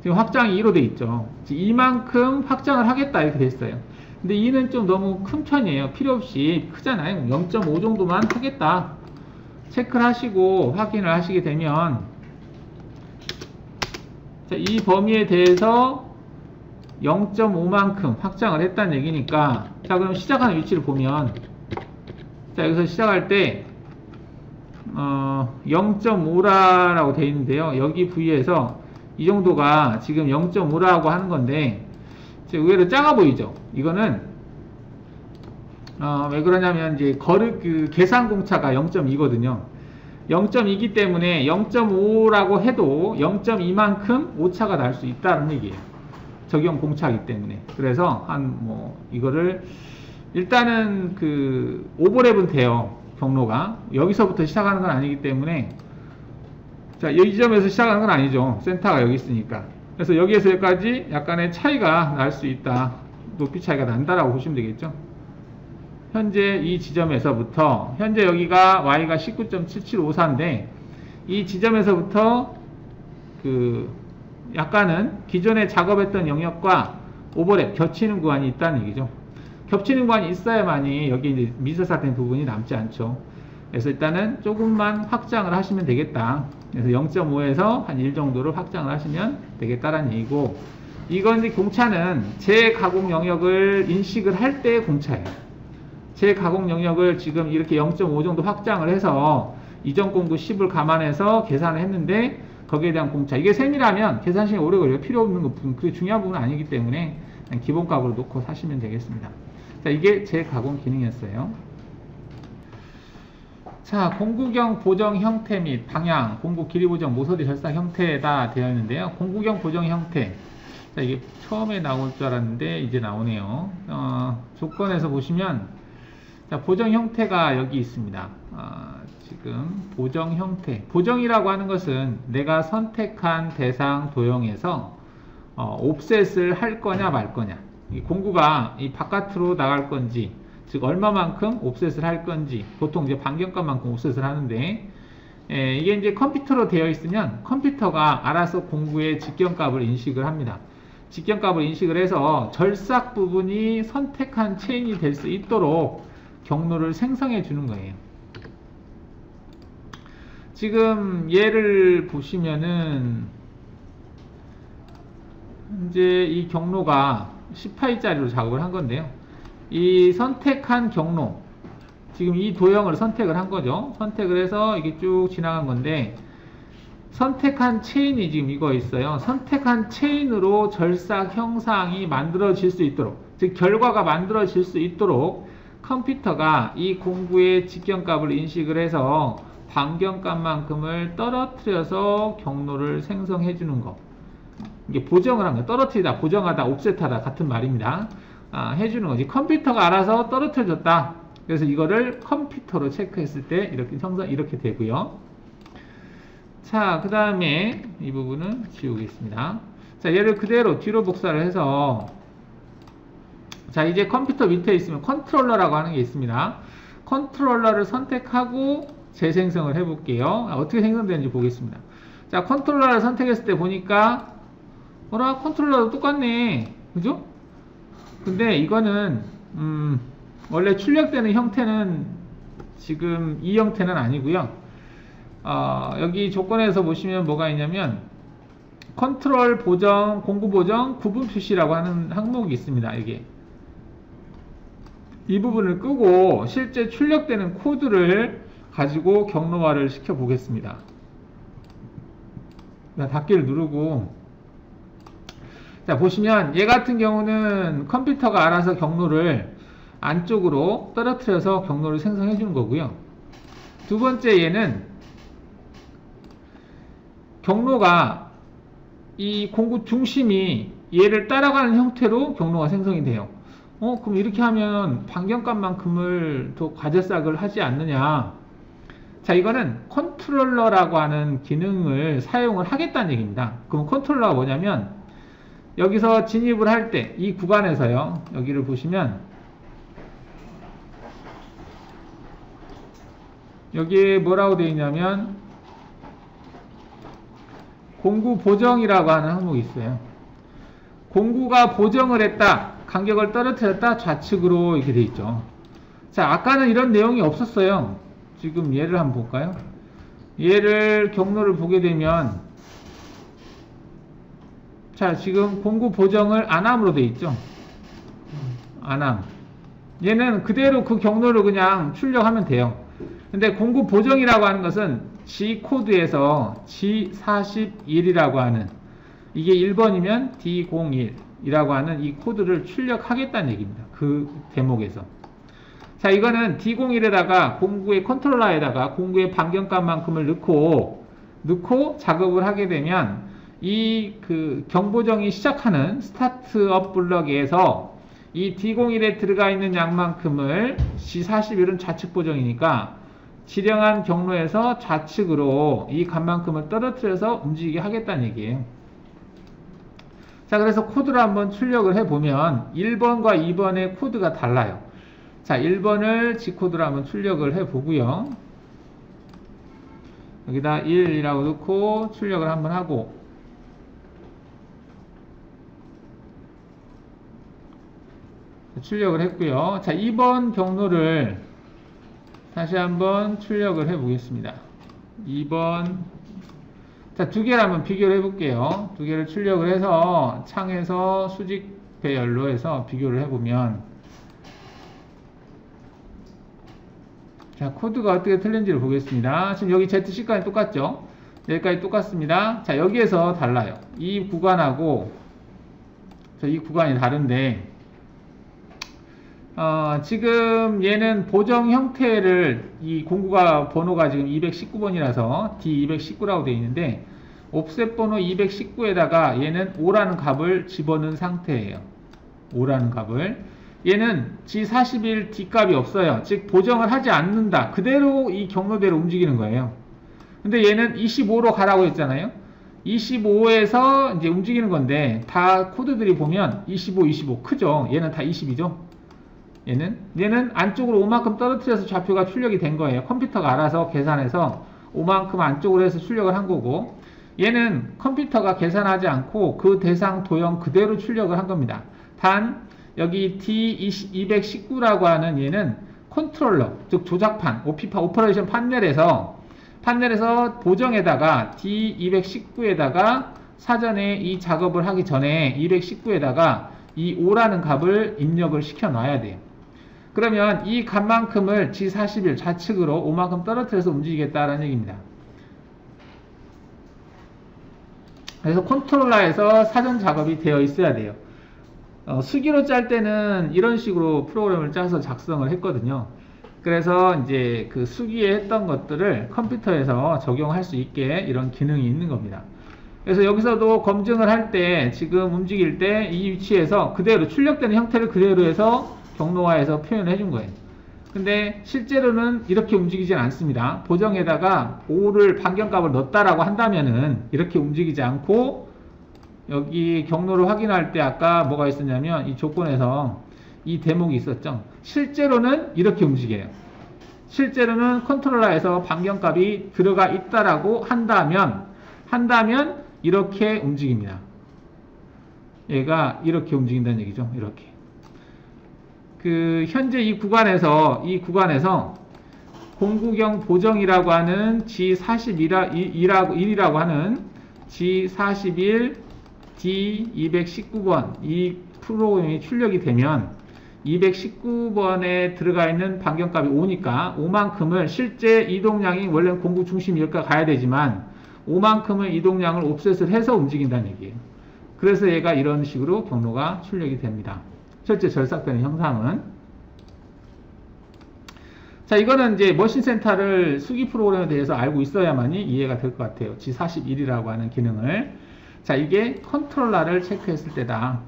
지금 확장이 2로 돼 있죠. 이만큼 확장을 하겠다 이렇게 됐어요. 근데 2는 좀 너무 큰 편이에요. 필요 없이 크잖아요. 0.5 정도만 하겠다 체크를 하시고 확인을 하시게 되면, 자, 이 범위에 대해서 0.5만큼 확장을 했다는 얘기니까, 자, 그럼 시작하는 위치를 보면, 자, 여기서 시작할 때 0.5라고 되어 있는데요. 여기 부위에서 이 정도가 지금 0.5라고 하는 건데 의외로 작아 보이죠. 이거는 왜 그러냐면 이제 그 계산 공차가 0.2거든요. 0.2이기 때문에 0.5라고 해도 0.2만큼 오차가 날 수 있다는 얘기예요. 적용 공차이기 때문에. 그래서 이거를 일단은 그 오버랩은 돼요. 경로가 여기서부터 시작하는 건 아니기 때문에, 자, 이 지점에서 시작하는 건 아니죠. 센터가 여기 있으니까. 그래서 여기에서 여기까지 약간의 차이가 날 수 있다. 높이 차이가 난다라고 보시면 되겠죠. 현재 이 지점에서부터, 현재 여기가 y가 19.7754인데 이 지점에서부터 그 약간은 기존에 작업했던 영역과 오버랩 겹치는 구간이 있다는 얘기죠. 겹치는 구간이 있어야만이 여기 이제 미절삭된 부분이 남지 않죠. 그래서 일단은 조금만 확장을 하시면 되겠다. 그래서 0.5에서 한 1 정도를 확장을 하시면 되겠다라는 얘기고, 이건 이제 공차는 재가공 영역을 인식을 할 때의 공차예요. 재가공 영역을 지금 이렇게 0.5 정도 확장을 해서 이전 공구 10을 감안해서 계산을 했는데 거기에 대한 공차, 이게 셈이라면 계산 시간이 오래 걸려요. 필요 없는 부분, 그게 중요한 부분은 아니기 때문에 그냥 기본값으로 놓고 사시면 되겠습니다. 자, 이게 재가공 기능이었어요. 자, 공구경 보정 형태 및 방향, 공구 길이 보정, 모서리 절삭 형태다 되어 있는데요. 공구경 보정 형태. 자, 이게 처음에 나올 줄 알았는데 이제 나오네요. 조건에서 보시면, 자, 보정 형태가 여기 있습니다. 지금 보정 형태. 보정이라고 하는 것은 내가 선택한 대상 도형에서 옵셋을 할 거냐 말 거냐. 이 공구가 이 바깥으로 나갈 건지, 즉 얼마만큼 옵셋을 할 건지, 보통 이제 반경값만큼 옵셋을 하는데, 이게 이제 컴퓨터로 되어 있으면 컴퓨터가 알아서 공구의 직경값을 인식을 합니다. 직경값을 인식을 해서 절삭 부분이 선택한 체인이 될 수 있도록 경로를 생성해 주는 거예요. 지금 얘를 보시면은 이제 이 경로가 10파이짜리로 작업을 한 건데요. 이 선택한 경로, 지금 이 도형을 선택을 한 거죠. 선택을 해서 이게 쭉 지나간 건데, 선택한 체인이 지금 이거 있어요. 선택한 체인으로 절삭 형상이 만들어질 수 있도록, 즉 결과가 만들어질 수 있도록 컴퓨터가 이 공구의 직경값을 인식을 해서 반경값만큼을 떨어뜨려서 경로를 생성해 주는 거. 이게 보정을 한 거예요. 떨어뜨리다, 보정하다, 옵셋하다 같은 말입니다. 해주는 거지. 컴퓨터가 알아서 떨어뜨려줬다. 그래서 이거를 컴퓨터로 체크했을 때 이렇게 되고요. 자, 그 다음에 이 부분은 지우겠습니다. 자, 얘를 그대로 뒤로 복사를 해서, 자, 이제 컴퓨터 밑에 있으면 컨트롤러라고 하는 게 있습니다. 컨트롤러를 선택하고 재생성을 해볼게요. 어떻게 생성되는지 보겠습니다. 자, 컨트롤러를 선택했을 때 보니까, 컨트롤러도 똑같네. 그죠? 근데 이거는, 원래 출력되는 형태는 지금 이 형태는 아니고요. 여기 조건에서 보시면 뭐가 있냐면, 컨트롤 보정, 공구 보정, 구분 표시라고 하는 항목이 있습니다. 이게. 이 부분을 끄고 실제 출력되는 코드를 가지고 경로화를 시켜 보겠습니다. 닫기를 누르고, 자, 보시면 얘 같은 경우는 컴퓨터가 알아서 경로를 안쪽으로 떨어뜨려서 경로를 생성해 주는 거고요. 두 번째 얘는 경로가 이 공구 중심이 얘를 따라가는 형태로 경로가 생성이 돼요. 그럼 이렇게 하면 반경값만큼을 더 과제싹을 하지 않느냐. 자, 이거는 컨트롤러라고 하는 기능을 사용을 하겠다는 얘기입니다. 그럼 컨트롤러가 뭐냐면, 여기서 진입을 할 때 이 구간에서요, 여기를 보시면 여기에 뭐라고 되어 있냐면 공구 보정이라고 하는 항목이 있어요. 공구가 보정을 했다, 간격을 떨어뜨렸다, 좌측으로 이렇게 되어 있죠. 자, 아까는 이런 내용이 없었어요. 지금 얘를 한번 볼까요? 얘를 경로를 보게 되면, 자, 지금 공구 보정을 안함으로 되어 있죠. 안함. 얘는 그대로 그 경로를 그냥 출력하면 돼요. 근데 공구 보정이라고 하는 것은 G 코드에서 G41이라고 하는, 이게 1번이면 D01이라고 하는 이 코드를 출력하겠다는 얘기입니다. 그 대목에서. 자, 이거는 D01에다가 공구의 컨트롤러에다가 공구의 반경값만큼을 넣고 작업을 하게 되면 이 그 경보정이 시작하는 스타트업 블럭에서 이 D01에 들어가 있는 양만큼을 G41은 좌측 보정이니까 지령한 경로에서 좌측으로 이 값만큼을 떨어뜨려서 움직이게 하겠다는 얘기예요. 자, 그래서 코드를 한번 출력을 해보면 1번과 2번의 코드가 달라요. 자, 1번을 G코드로 한번 출력을 해보고요. 여기다 1이라고 넣고 출력을 한번 하고, 출력을 했고요. 자, 2번 경로를 다시 한번 출력을 해 보겠습니다. 2번, 자, 두 개를 한번 비교를 해 볼게요. 두 개를 출력을 해서 창에서 수직 배열로 해서 비교를 해 보면, 자, 코드가 어떻게 틀린지를 보겠습니다. 지금 여기 ZC까지 똑같죠? 여기까지 똑같습니다. 자, 여기에서 달라요. 이 구간하고 이 구간이 다른데, 지금 얘는 보정 형태를, 이 공구가 번호가 지금 219번이라서 D219라고 되어 있는데, 옵셋 번호 219에다가 얘는 5라는 값을 집어넣은 상태예요. 5라는 값을. 얘는 G41 D값이 없어요. 즉 보정을 하지 않는다. 그대로 이 경로대로 움직이는 거예요. 근데 얘는 25로 가라고 했잖아요. 25에서 이제 움직이는 건데, 다 코드들이 보면 25, 25 크죠? 얘는 다 20이죠? 얘는 안쪽으로 5만큼 떨어뜨려서 좌표가 출력이 된 거예요. 컴퓨터가 알아서 계산해서 5만큼 안쪽으로 해서 출력을 한 거고, 얘는 컴퓨터가 계산하지 않고 그 대상 도형 그대로 출력을 한 겁니다. 단 여기 D219라고 하는 얘는 컨트롤러, 즉 조작판, 오퍼레이션 판넬에서 보정에다가 D219에다가 사전에 이 작업을 하기 전에 219에다가 이 5라는 값을 입력을 시켜 놔야 돼요. 그러면 이 값만큼을 G41 좌측으로 5만큼 떨어뜨려서 움직이겠다라는 얘기입니다. 그래서 컨트롤러에서 사전 작업이 되어 있어야 돼요. 수기로 짤 때는 이런 식으로 프로그램을 짜서 작성을 했거든요. 그래서 이제 그 수기에 했던 것들을 컴퓨터에서 적용할 수 있게 이런 기능이 있는 겁니다. 그래서 여기서도 검증을 할 때 지금 움직일 때 이 위치에서 그대로 출력되는 형태를 그대로 해서 경로화해서 표현을 해준 거예요. 근데 실제로는 이렇게 움직이진 않습니다. 보정에다가 5를 반경값을 넣었다라고 한다면은 이렇게 움직이지 않고 여기 경로를 확인할 때 아까 뭐가 있었냐면 이 조건에서 이 대목이 있었죠. 실제로는 이렇게 움직여요. 실제로는 컨트롤러에서 반경값이 들어가 있다라고 한다면 이렇게 움직입니다. 얘가 이렇게 움직인다는 얘기죠. 이렇게. 현재 이 구간에서 공구경 보정이라고 하는 G41이라고 하는 G41 D219번 이 프로그램이 출력이 되면 219번에 들어가 있는 반경값이 5니까 5만큼을 실제 이동량이 원래 공구 중심 여기까지 가야 되지만 5만큼의 이동량을 옵셋을 해서 움직인다는 얘기예요. 그래서 얘가 이런 식으로 경로가 출력이 됩니다. 실제 절삭되는 형상은. 자, 이거는 이제 머신센터를 수기 프로그램에 대해서 알고 있어야만이 이해가 될 것 같아요. G41이라고 하는 기능을. 자, 이게 컨트롤러를 체크했을 때다.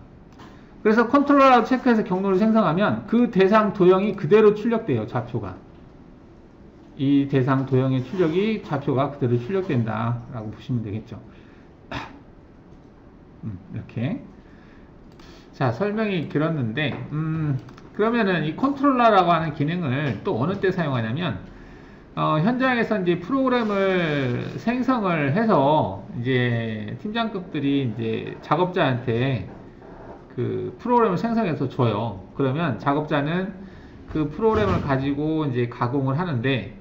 그래서 컨트롤러를 체크해서 경로를 생성하면 그 대상 도형이 그대로 출력돼요. 좌표가. 이 대상 도형의 출력이 좌표가 그대로 출력된다 라고 보시면 되겠죠. 이렇게. 자, 설명이 길었는데 그러면은 이 컨트롤러라고 하는 기능을 또 어느 때 사용하냐면 현장에서 이제 프로그램을 생성을 해서 이제 팀장급들이 이제 작업자한테 그 프로그램을 생성해서 줘요. 그러면 작업자는 그 프로그램을 가지고 이제 가공을 하는데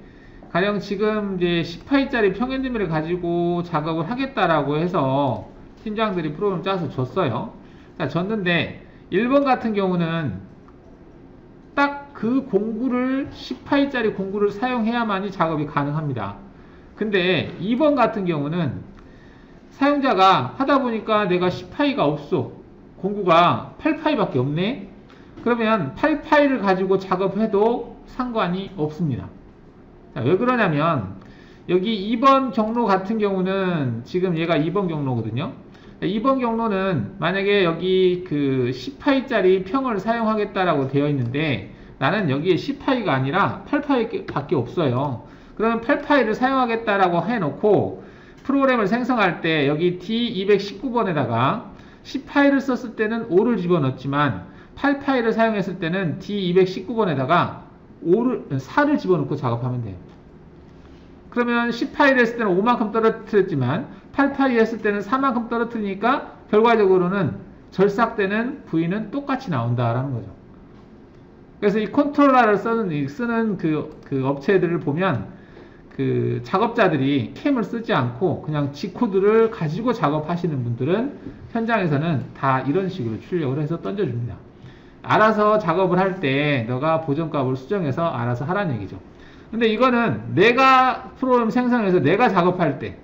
가령 지금 이제 10파이짜리 평행지미를 가지고 작업을 하겠다라고 해서 팀장들이 프로그램 짜서 줬어요. 자, 줬는데 1번 같은 경우는 딱 그 공구를 10파이짜리 공구를 사용해야만이 작업이 가능합니다. 근데 2번 같은 경우는 사용자가 하다 보니까 내가 10파이가 없어. 공구가 8파이밖에 없네. 그러면 8파이를 가지고 작업해도 상관이 없습니다. 자, 왜 그러냐면 여기 2번 경로 같은 경우는 지금 얘가 2번 경로거든요. 2번 경로는 만약에 여기 그 10파이짜리 평을 사용하겠다라고 되어 있는데 나는 여기에 10파이가 아니라 8파이 밖에 없어요. 그러면 8파이를 사용하겠다라고 해놓고 프로그램을 생성할 때 여기 D219번에다가 10파이를 썼을 때는 5를 집어넣었지만 8파이를 사용했을 때는 D219번에다가 4를 집어넣고 작업하면 돼요. 그러면 10파이를 했을 때는 5만큼 떨어뜨렸지만 8파이 했을 때는 4만큼 떨어뜨리니까 결과적으로는 절삭되는 부위는 똑같이 나온다라는 거죠. 그래서 이 컨트롤러를 쓰는 그 업체들을 보면 그 작업자들이 캠을 쓰지 않고 그냥 G코드를 가지고 작업하시는 분들은 현장에서는 다 이런 식으로 출력을 해서 던져줍니다. 알아서 작업을 할 때 너가 보정값을 수정해서 알아서 하라는 얘기죠. 근데 이거는 내가 프로그램 생성해서 내가 작업할 때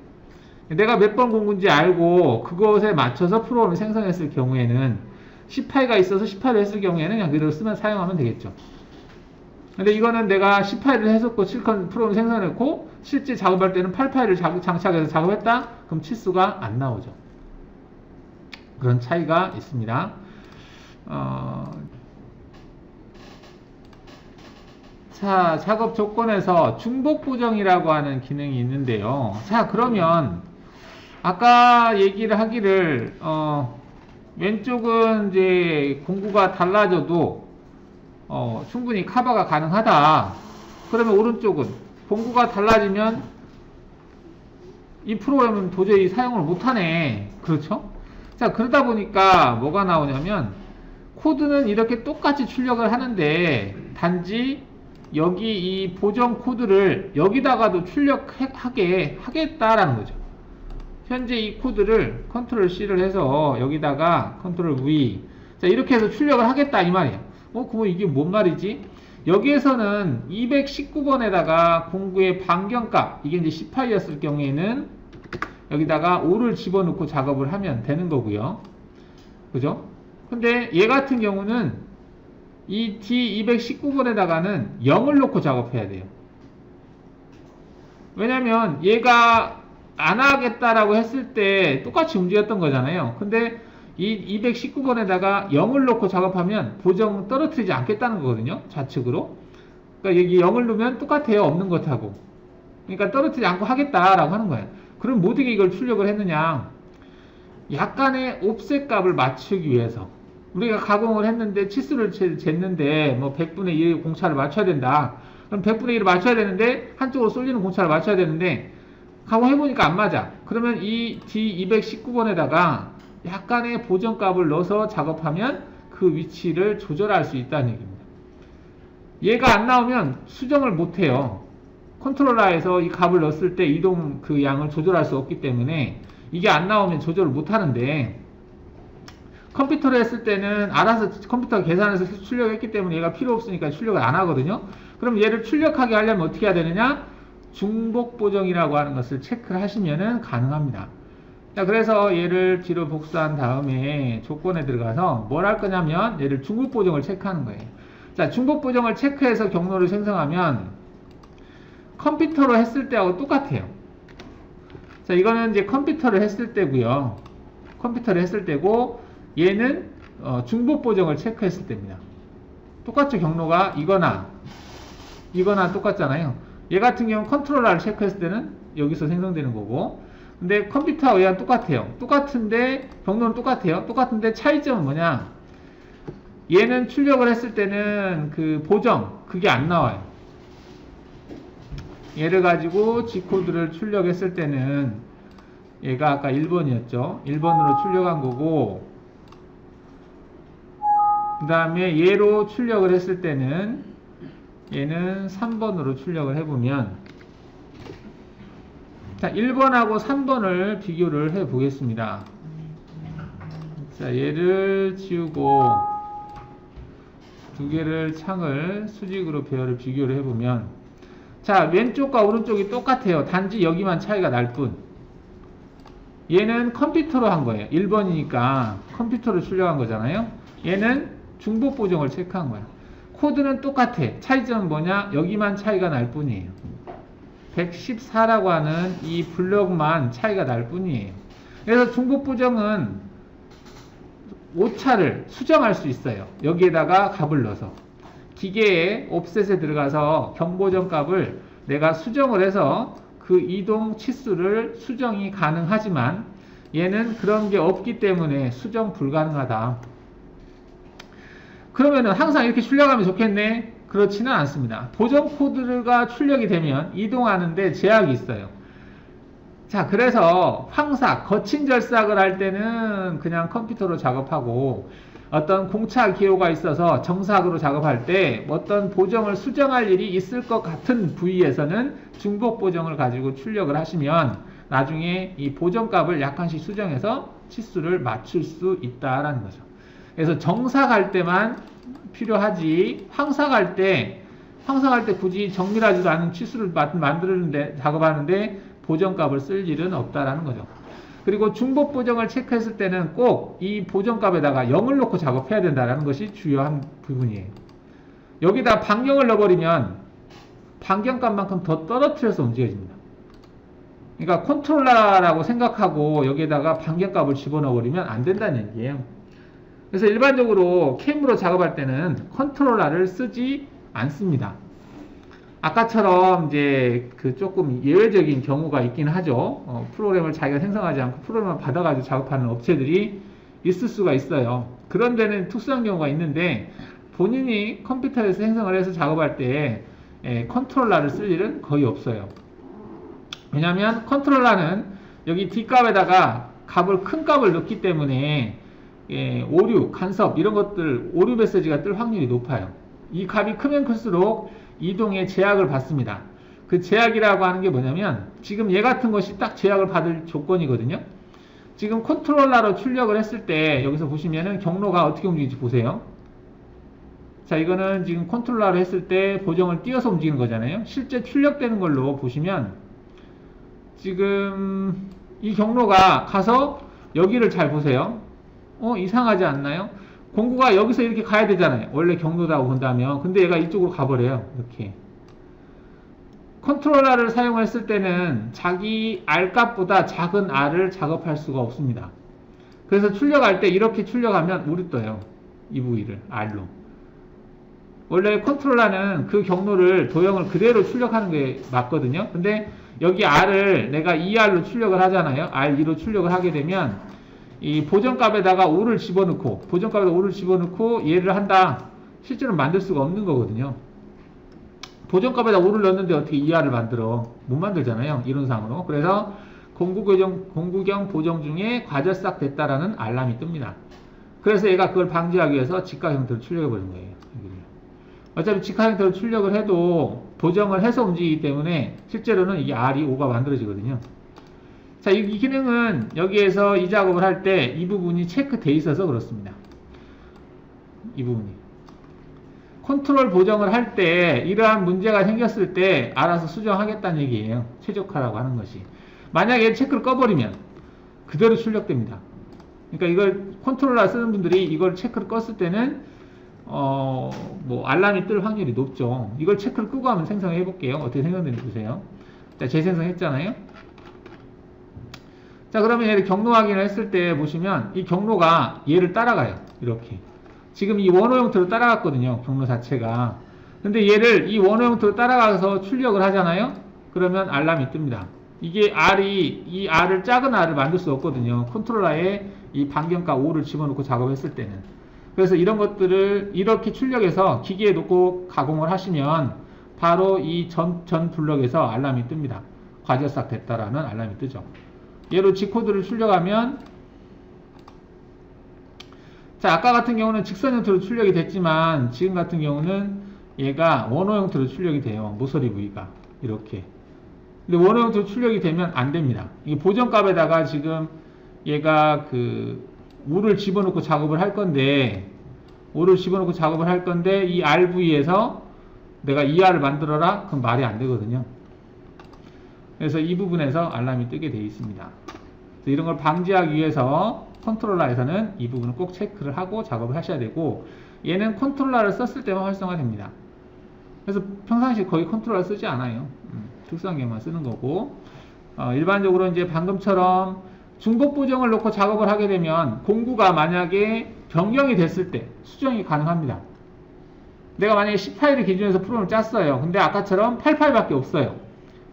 내가 몇 번 공구인지 알고 그것에 맞춰서 프로그램을 생성했을 경우에는 10파이가 있어서 10파이를 했을 경우에는 그냥 그대로 쓰면 사용하면 되겠죠. 근데 이거는 내가 10파이를 했었고 실컷 프로그램 생성했고 실제 작업할 때는 8파이를 장착해서 작업했다? 그럼 치수가 안 나오죠. 그런 차이가 있습니다. 자, 작업 조건에서 중복 보정이라고 하는 기능이 있는데요. 자, 그러면 아까 얘기를 하기를 왼쪽은 이제 공구가 달라져도 충분히 커버가 가능하다. 그러면 오른쪽은 공구가 달라지면 이 프로그램은 도저히 사용을 못하네. 그렇죠? 자, 그러다 보니까 뭐가 나오냐면 코드는 이렇게 똑같이 출력을 하는데 단지 여기 이 보정 코드를 여기다가도 출력하게 하겠다라는 거죠. 현재 이 코드를 컨트롤 C를 해서 여기다가 컨트롤 V 자 이렇게 해서 출력을 하겠다 이 말이에요. 그럼 이게 뭔 말이지? 여기에서는 219번에다가 공구의 반경값 이게 이제 10파이였을 경우에는 여기다가 5를 집어넣고 작업을 하면 되는 거고요. 그죠? 근데 얘 같은 경우는 이 D219번에다가는 0을 넣고 작업해야 돼요. 왜냐면 얘가 안 하겠다라고 했을 때 똑같이 움직였던 거잖아요. 근데 이 219번에다가 0을 놓고 작업하면 보정 떨어뜨리지 않겠다는 거거든요. 좌측으로. 그러니까 여기 0을 놓으면 똑같아요. 없는 것하고. 그러니까 떨어뜨리지 않고 하겠다라고 하는 거예요. 그럼 모두게 이걸 출력을 했느냐? 약간의 옵셋 값을 맞추기 위해서. 우리가 가공을 했는데 치수를 쟀는데 뭐 100분의 1 공차를 맞춰야 된다. 그럼 100분의 1을 맞춰야 되는데 한쪽으로 쏠리는 공차를 맞춰야 되는데 가공해보니까 안 맞아. 그러면 이 D219번에다가 약간의 보정값을 넣어서 작업하면 그 위치를 조절할 수 있다는 얘기입니다. 얘가 안 나오면 수정을 못해요. 컨트롤러에서 이 값을 넣었을 때 이동 그 양을 조절할 수 없기 때문에 이게 안 나오면 조절을 못하는데 컴퓨터로 했을 때는 알아서 컴퓨터가 계산해서 출력했기 때문에 얘가 필요 없으니까 출력을 안 하거든요. 그럼 얘를 출력하게 하려면 어떻게 해야 되느냐? 중복 보정이라고 하는 것을 체크를 하시면은 가능합니다. 자, 그래서 얘를 뒤로 복사한 다음에 조건에 들어가서 뭘 할 거냐면 얘를 중복 보정을 체크하는 거예요. 자, 중복 보정을 체크해서 경로를 생성하면 컴퓨터로 했을 때하고 똑같아요. 자, 이거는 이제 컴퓨터를 했을 때고요. 컴퓨터를 했을 때고 얘는 중복 보정을 체크했을 때입니다. 똑같죠. 경로가 이거나 똑같잖아요. 얘 같은 경우는 컨트롤러를 체크했을 때는 여기서 생성되는 거고, 근데 컴퓨터와 얘랑 똑같아요. 똑같은데 경로는 똑같아요. 똑같은데 차이점은 뭐냐? 얘는 출력을 했을 때는 그 보정 그게 안 나와요. 얘를 가지고 G코드를 출력했을 때는 얘가 아까 1번이었죠. 1번으로 출력한 거고, 그 다음에 얘로 출력을 했을 때는 얘는 3번으로 출력을 해보면, 자, 1번하고 3번을 비교를 해 보겠습니다. 자, 얘를 지우고 두 개를 창을 수직으로 배열을 비교를 해보면, 자, 왼쪽과 오른쪽이 똑같아요. 단지 여기만 차이가 날 뿐. 얘는 컴퓨터로 한 거예요. 1번이니까 컴퓨터로 출력한 거잖아요. 얘는 중복 보정을 체크한 거야. 코드는 똑같아. 차이점은 뭐냐? 여기만 차이가 날 뿐이에요. 114라고 하는 이 블럭만 차이가 날 뿐이에요. 그래서 중복 보정은 오차를 수정할 수 있어요. 여기에다가 값을 넣어서 기계에 옵셋에 들어가서 경보정 값을 내가 수정을 해서 그 이동 치수를 수정이 가능하지만 얘는 그런 게 없기 때문에 수정 불가능하다. 그러면은 항상 이렇게 출력하면 좋겠네? 그렇지는 않습니다. 보정 코드가 출력이 되면 이동하는데 제약이 있어요. 자, 그래서 황삭, 거친 절삭을 할 때는 그냥 컴퓨터로 작업하고, 어떤 공차 기호가 있어서 정삭으로 작업할 때 어떤 보정을 수정할 일이 있을 것 같은 부위에서는 중복 보정을 가지고 출력을 하시면 나중에 이 보정값을 약간씩 수정해서 치수를 맞출 수 있다라는 거죠. 그래서 정삭할 때만 필요하지, 황삭할 때 굳이 정밀하지도 않은 치수를 만드는데 작업하는데 보정값을 쓸 일은 없다라는 거죠. 그리고 중복 보정을 체크했을 때는 꼭 이 보정값에다가 0을 놓고 작업해야 된다는 것이 주요한 부분이에요. 여기다 반경을 넣어버리면 반경값만큼 더 떨어뜨려서 움직여집니다. 그러니까 컨트롤러라고 생각하고 여기에다가 반경값을 집어넣어버리면 안 된다는 얘기예요. 그래서 일반적으로 캠으로 작업할 때는 컨트롤러를 쓰지 않습니다. 아까처럼 이제 그 조금 예외적인 경우가 있긴 하죠. 프로그램을 자기가 생성하지 않고 프로그램을 받아가지고 작업하는 업체들이 있을 수가 있어요. 그런 데는 특수한 경우가 있는데 본인이 컴퓨터에서 생성을 해서 작업할 때 컨트롤러를 쓸 일은 거의 없어요. 왜냐하면 컨트롤러는 여기 D값에다가 큰 값을 넣기 때문에 오류, 간섭 이런 것들, 오류 메시지가 뜰 확률이 높아요. 이 값이 크면 클수록 이동에 제약을 받습니다. 그 제약이라고 하는 게 뭐냐면 지금 얘 같은 것이 딱 제약을 받을 조건이거든요. 지금 컨트롤러로 출력을 했을 때 여기서 보시면은 경로가 어떻게 움직이는지 보세요. 자, 이거는 지금 컨트롤러로 했을 때 보정을 띄어서 움직이는 거잖아요. 실제 출력되는 걸로 보시면 지금 이 경로가 가서 여기를 잘 보세요. 이상하지 않나요? 공구가 여기서 이렇게 가야 되잖아요. 원래 경로라고 본다면. 근데 얘가 이쪽으로 가버려요. 이렇게. 컨트롤러를 사용했을 때는 자기 R 값보다 작은 R을 작업할 수가 없습니다. 그래서 출력할 때 이렇게 출력하면 우리 떠요. 이 부위를 R로. 원래 컨트롤러는 그 경로를 도형을 그대로 출력하는 게 맞거든요. 근데 여기 R을 내가 2R로 출력을 하잖아요. R2로 출력을 하게 되면 이 보정값에다가 5를 집어넣고 보정값에다 5를 집어넣고 얘를 한다. 실제로 만들 수가 없는 거거든요. 보정값에다 5를 넣었는데 어떻게 2R을 만들어? 못 만들잖아요. 이론상으로. 그래서 공구경 보정 중에 과절삭 됐다라는 알람이 뜹니다. 그래서 얘가 그걸 방지하기 위해서 직각 형태로 출력해 버린 거예요. 어차피 직각 형태로 출력을 해도 보정을 해서 움직이기 때문에 실제로는 이게 R이 5가 만들어지거든요. 자, 이 기능은 여기에서 이 작업을 할 때 이 부분이 체크돼 있어서 그렇습니다. 이 부분이. 컨트롤 보정을 할 때 이러한 문제가 생겼을 때 알아서 수정하겠다는 얘기예요. 최적화라고 하는 것이. 만약에 체크를 꺼버리면 그대로 출력됩니다. 그러니까 이걸 컨트롤러 쓰는 분들이 이걸 체크를 껐을 때는 뭐 알람이 뜰 확률이 높죠. 이걸 체크를 끄고 한번 생성해 볼게요. 어떻게 생성되는지 보세요. 자, 재생성했잖아요. 자, 그러면 얘를 경로 확인을 했을 때 보시면 이 경로가 얘를 따라가요. 이렇게. 지금 이 원호 형태로 따라갔거든요. 경로 자체가. 근데 얘를 이 원호 형태로 따라가서 출력을 하잖아요. 그러면 알람이 뜹니다. 이게 이 R을 작은 R을 만들 수 없거든요. 컨트롤러에 이 반경값 5를 집어넣고 작업했을 때는. 그래서 이런 것들을 이렇게 출력해서 기기에 놓고 가공을 하시면 바로 이 전 블럭에서 알람이 뜹니다. 과절삭 됐다라는 알람이 뜨죠. 얘로 G코드를 출력하면, 자, 아까 같은 경우는 직선 형태로 출력이 됐지만 지금 같은 경우는 얘가 원호 형태로 출력이 돼요. 모서리 부위가 이렇게. 근데 원호 형태로 출력이 되면 안 됩니다. 이 보정값에다가 지금 얘가 그 5를 집어넣고 작업을 할 건데 5를 집어넣고 작업을 할 건데 이 R 부위에서 내가 2R을 만들어라? 그럼 말이 안 되거든요. 그래서 이 부분에서 알람이 뜨게 되어 있습니다. 이런 걸 방지하기 위해서 컨트롤러에서는 이 부분을 꼭 체크를 하고 작업을 하셔야 되고, 얘는 컨트롤러를 썼을 때만 활성화됩니다. 그래서 평상시 거의 컨트롤러 쓰지 않아요. 특수한 경우만 쓰는 거고, 일반적으로 이제 방금처럼 중복 보정을 놓고 작업을 하게 되면 공구가 만약에 변경이 됐을 때 수정이 가능합니다. 내가 만약에 10파일을 기준에서 프로그램을 짰어요. 근데 아까처럼 8파일밖에 없어요.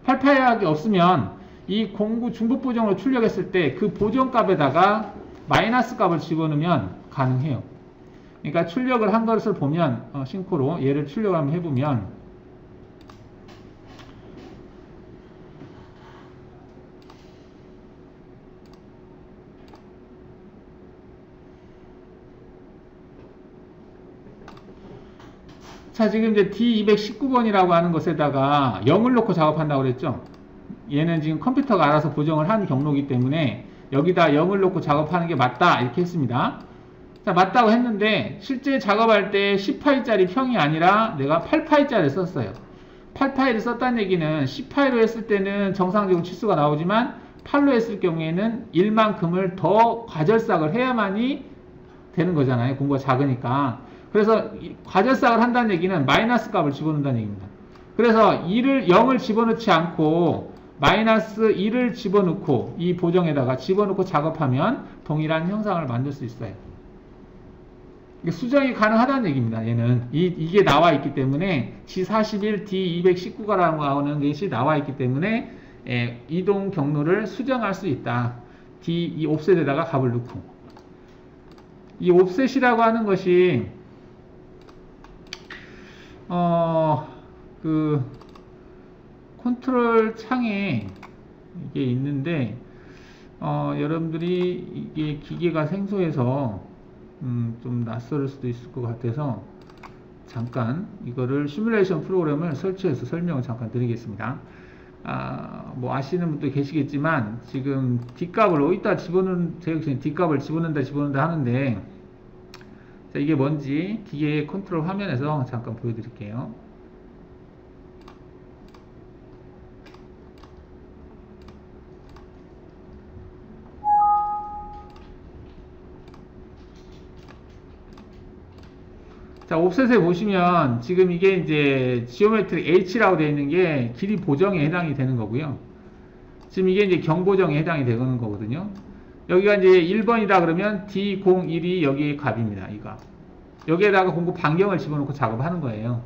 8파일밖에 없으면 이 공구 중복 보정으로 출력했을 때 그 보정값에다가 마이너스 값을 집어넣으면 가능해요. 그러니까 출력을 한 것을 보면 싱코로 얘를 출력을 한번 해보면 자, 지금 이제 D219번이라고 하는 것에다가 0을 놓고 작업한다고 그랬죠. 얘는 지금 컴퓨터가 알아서 보정을 한 경로이기 때문에 여기다 0을 놓고 작업하는 게 맞다 이렇게 했습니다. 자, 맞다고 했는데 실제 작업할 때 10파일짜리 평이 아니라 내가 8파일짜리를 썼어요. 8파일을 썼다는 얘기는 10파일로 했을 때는 정상적으로 치수가 나오지만 8로 했을 경우에는 1만큼을 더 과절삭을 해야만이 되는 거잖아요. 공구가 작으니까. 그래서 과절삭을 한다는 얘기는 마이너스 값을 집어넣는다는 얘기입니다. 그래서 0을 집어넣지 않고 마이너스 1을 집어넣고 이 보정에다가 집어넣고 작업하면 동일한 형상을 만들 수 있어요. 수정이 가능하다는 얘기입니다. 얘는 이게 나와 있기 때문에 G41, D219가 나오는 것이 나와 있기 때문에 이동 경로를 수정할 수 있다. 이 옵셋에다가 값을 넣고, 이 옵셋이라고 하는 것이 그 컨트롤 창에 이게 있는데 여러분들이 이게 기계가 생소해서 좀 낯설 수도 있을 것 같아서 잠깐 이거를 시뮬레이션 프로그램을 설치해서 설명을 잠깐 드리겠습니다. 뭐 아시는 분도 계시겠지만 지금 D값을 어디다 제가 D값을 집어넣는다 하는데, 자, 이게 뭔지 기계 컨트롤 화면에서 잠깐 보여드릴게요. 자, 옵셋에 보시면 지금 이게 이제 지오메트릭 H라고 되어 있는 게 길이 보정에 해당이 되는 거고요. 지금 이게 이제 경보정에 해당이 되는 거거든요. 여기가 이제 1번이다 그러면 D01이 여기에 값입니다. 이 값. 여기에다가 공구 반경을 집어넣고 작업하는 거예요.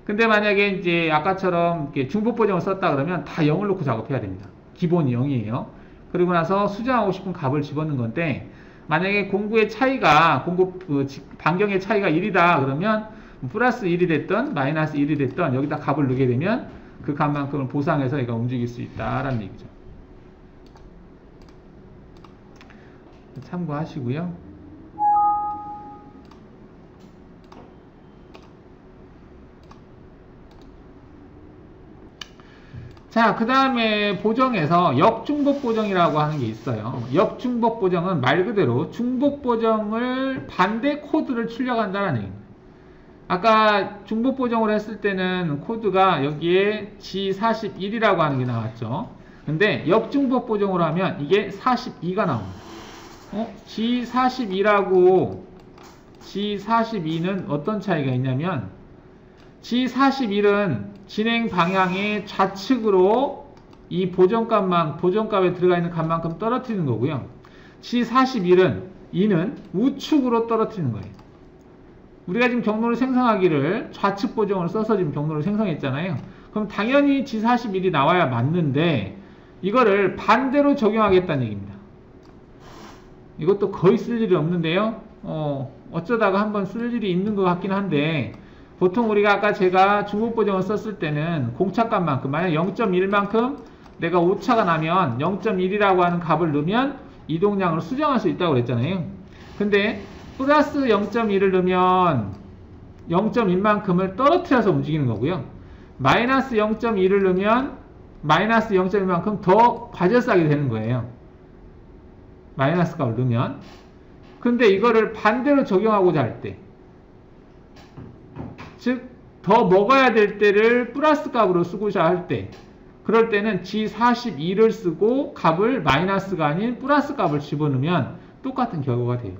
근데 만약에 이제 아까처럼 이렇게 중복 보정을 썼다 그러면 다 0을 놓고 작업해야 됩니다. 기본이 0이에요. 그리고 나서 수정하고 싶은 값을 집어넣는 건데, 만약에 공구의 차이가, 공구 반경의 차이가 1이다 그러면 플러스 1이 됐던 마이너스 1이 됐던 여기다 값을 넣게 되면 그 값만큼을 보상해서 얘가 움직일 수 있다라는 얘기죠. 참고하시고요. 자, 그 다음에 보정에서 역중복 보정이라고 하는 게 있어요. 역중복 보정은 말 그대로 중복 보정을 반대 코드를 출력한다는 얘기입니다. 아까 중복 보정을 했을 때는 코드가 여기에 G41이라고 하는 게 나왔죠. 근데 역중복 보정으로 하면 이게 42가 나옵니다. G42라고 G42는 어떤 차이가 있냐면, G41은 진행 방향의 좌측으로 이 보정값에 들어가 있는 값만큼 떨어뜨리는 거고요. G41은 이는 우측으로 떨어뜨리는 거예요. 우리가 지금 경로를 생성하기를 좌측 보정을 써서 지금 경로를 생성했잖아요. 그럼 당연히 G41이 나와야 맞는데 이거를 반대로 적용하겠다는 얘기입니다. 이것도 거의 쓸 일이 없는데요. 어쩌다가 한번 쓸 일이 있는 것 같긴 한데, 보통 우리가 아까 제가 중복 보정을 썼을 때는 공차값만큼, 만약 0.1만큼 내가 오차가 나면 0.1이라고 하는 값을 넣으면 이동량을 수정할 수 있다고 그랬잖아요. 근데 플러스 0.1을 넣으면 0.1만큼을 떨어뜨려서 움직이는 거고요. 마이너스 0.1을 넣으면 마이너스 0.1만큼 더 과절싸게 되는 거예요. 마이너스 값을 넣으면. 근데 이거를 반대로 적용하고자 할 때, 즉 더 먹어야 될 때를 플러스 값으로 쓰고자 할 때, 그럴 때는 G42를 쓰고 값을 마이너스가 아닌 플러스 값을 집어넣으면 똑같은 결과가 돼요.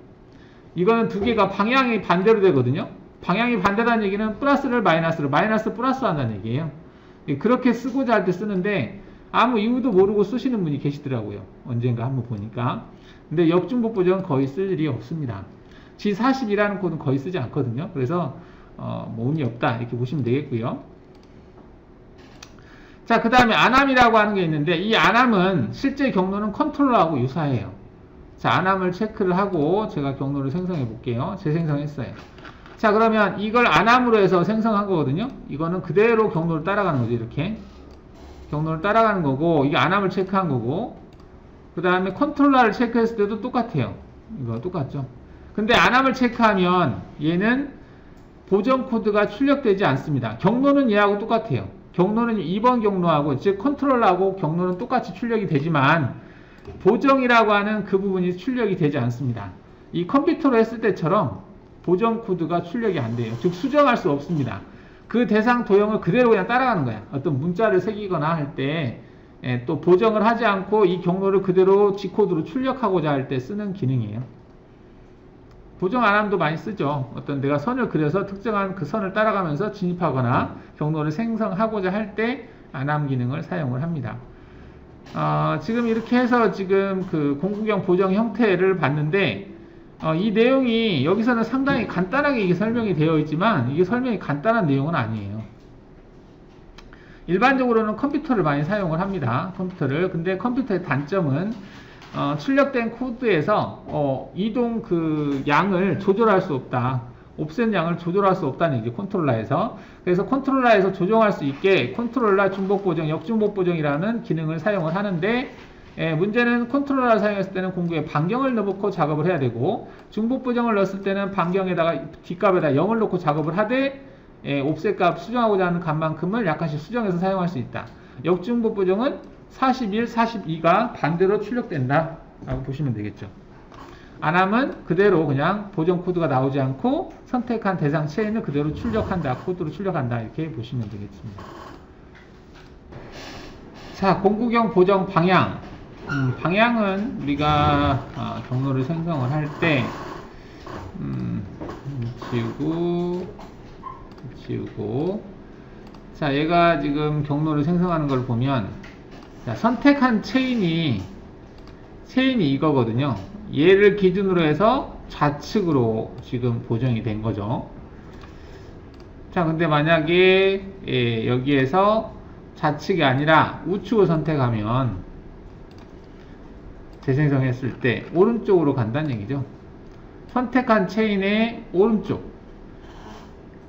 이거는 두 개가 방향이 반대로 되거든요. 방향이 반대라는 얘기는 플러스를 마이너스로, 마이너스 플러스 한다는 얘기예요. 그렇게 쓰고자 할 때 쓰는데 아무 이유도 모르고 쓰시는 분이 계시더라고요. 언젠가 한번 보니까. 근데 역중복 보정은 거의 쓸 일이 없습니다. G40이라는 코드는 거의 쓰지 않거든요. 그래서 뭐 의미 없다 이렇게 보시면 되겠고요. 자, 그 다음에 안함이라고 하는 게 있는데, 이 안함은 실제 경로는 컨트롤러하고 유사해요. 자, 안함을 체크를 하고 제가 경로를 생성해 볼게요. 재생성했어요. 자, 그러면 이걸 안함으로 해서 생성한 거거든요. 이거는 그대로 경로를 따라가는 거죠. 이렇게 경로를 따라가는 거고, 이게 안함을 체크한 거고, 그 다음에 컨트롤러를 체크했을 때도 똑같아요. 이거 똑같죠. 근데 안함을 체크하면 얘는 보정 코드가 출력되지 않습니다. 경로는 얘하고 똑같아요. 경로는 2번 경로하고, 즉 컨트롤러하고 경로는 똑같이 출력이 되지만 보정이라고 하는 그 부분이 출력이 되지 않습니다. 이 컴퓨터로 했을 때처럼 보정 코드가 출력이 안 돼요. 즉 수정할 수 없습니다. 그 대상 도형을 그대로 그냥 따라가는 거야. 어떤 문자를 새기거나 할 때 또 보정을 하지 않고 이 경로를 그대로 G코드로 출력하고자 할 때 쓰는 기능이에요. 보정 안함도 많이 쓰죠. 어떤 내가 선을 그려서 특정한 그 선을 따라가면서 진입하거나 경로를 생성하고자 할 때 안함 기능을 사용을 합니다. 지금 이렇게 해서 지금 그 공구경 보정 형태를 봤는데, 이 내용이 여기서는 상당히 간단하게 이게 설명이 되어 있지만 이게 설명이 간단한 내용은 아니에요. 일반적으로는 컴퓨터를 많이 사용을 합니다. 컴퓨터를. 근데 컴퓨터의 단점은 출력된 코드에서 이동 그 양을 조절할 수 없다. 옵셋 양을 조절할 수 없다는 얘기죠. 컨트롤러에서. 그래서 컨트롤러에서 조정할 수 있게 컨트롤러 중복 보정, 역중복 보정이라는 기능을 사용을 하는데, 문제는 컨트롤러를 사용했을 때는 공구에 반경을 넣고 작업을 해야 되고, 중복 보정을 넣었을 때는 반경에다가 뒷값에다 0을 넣고 작업을 하되 옵셋 값 수정하고자 하는 값만큼을 약간씩 수정해서 사용할 수 있다. 역중복 보정은 41, 42가 반대로 출력된다 라고 보시면 되겠죠. 안함은 그대로 그냥 보정 코드가 나오지 않고 선택한 대상 체인을 그대로 출력한다, 코드로 출력한다 이렇게 보시면 되겠습니다. 자, 공구경 보정 방향. 방향은 우리가 경로를 생성을 할 때 지우고. 자, 얘가 지금 경로를 생성하는 걸 보면, 자, 선택한 체인이 이거거든요. 얘를 기준으로 해서 좌측으로 지금 보정이 된 거죠. 자, 근데 만약에 여기에서 좌측이 아니라 우측을 선택하면 재생성했을 때 오른쪽으로 간다는 얘기죠. 선택한 체인의 오른쪽.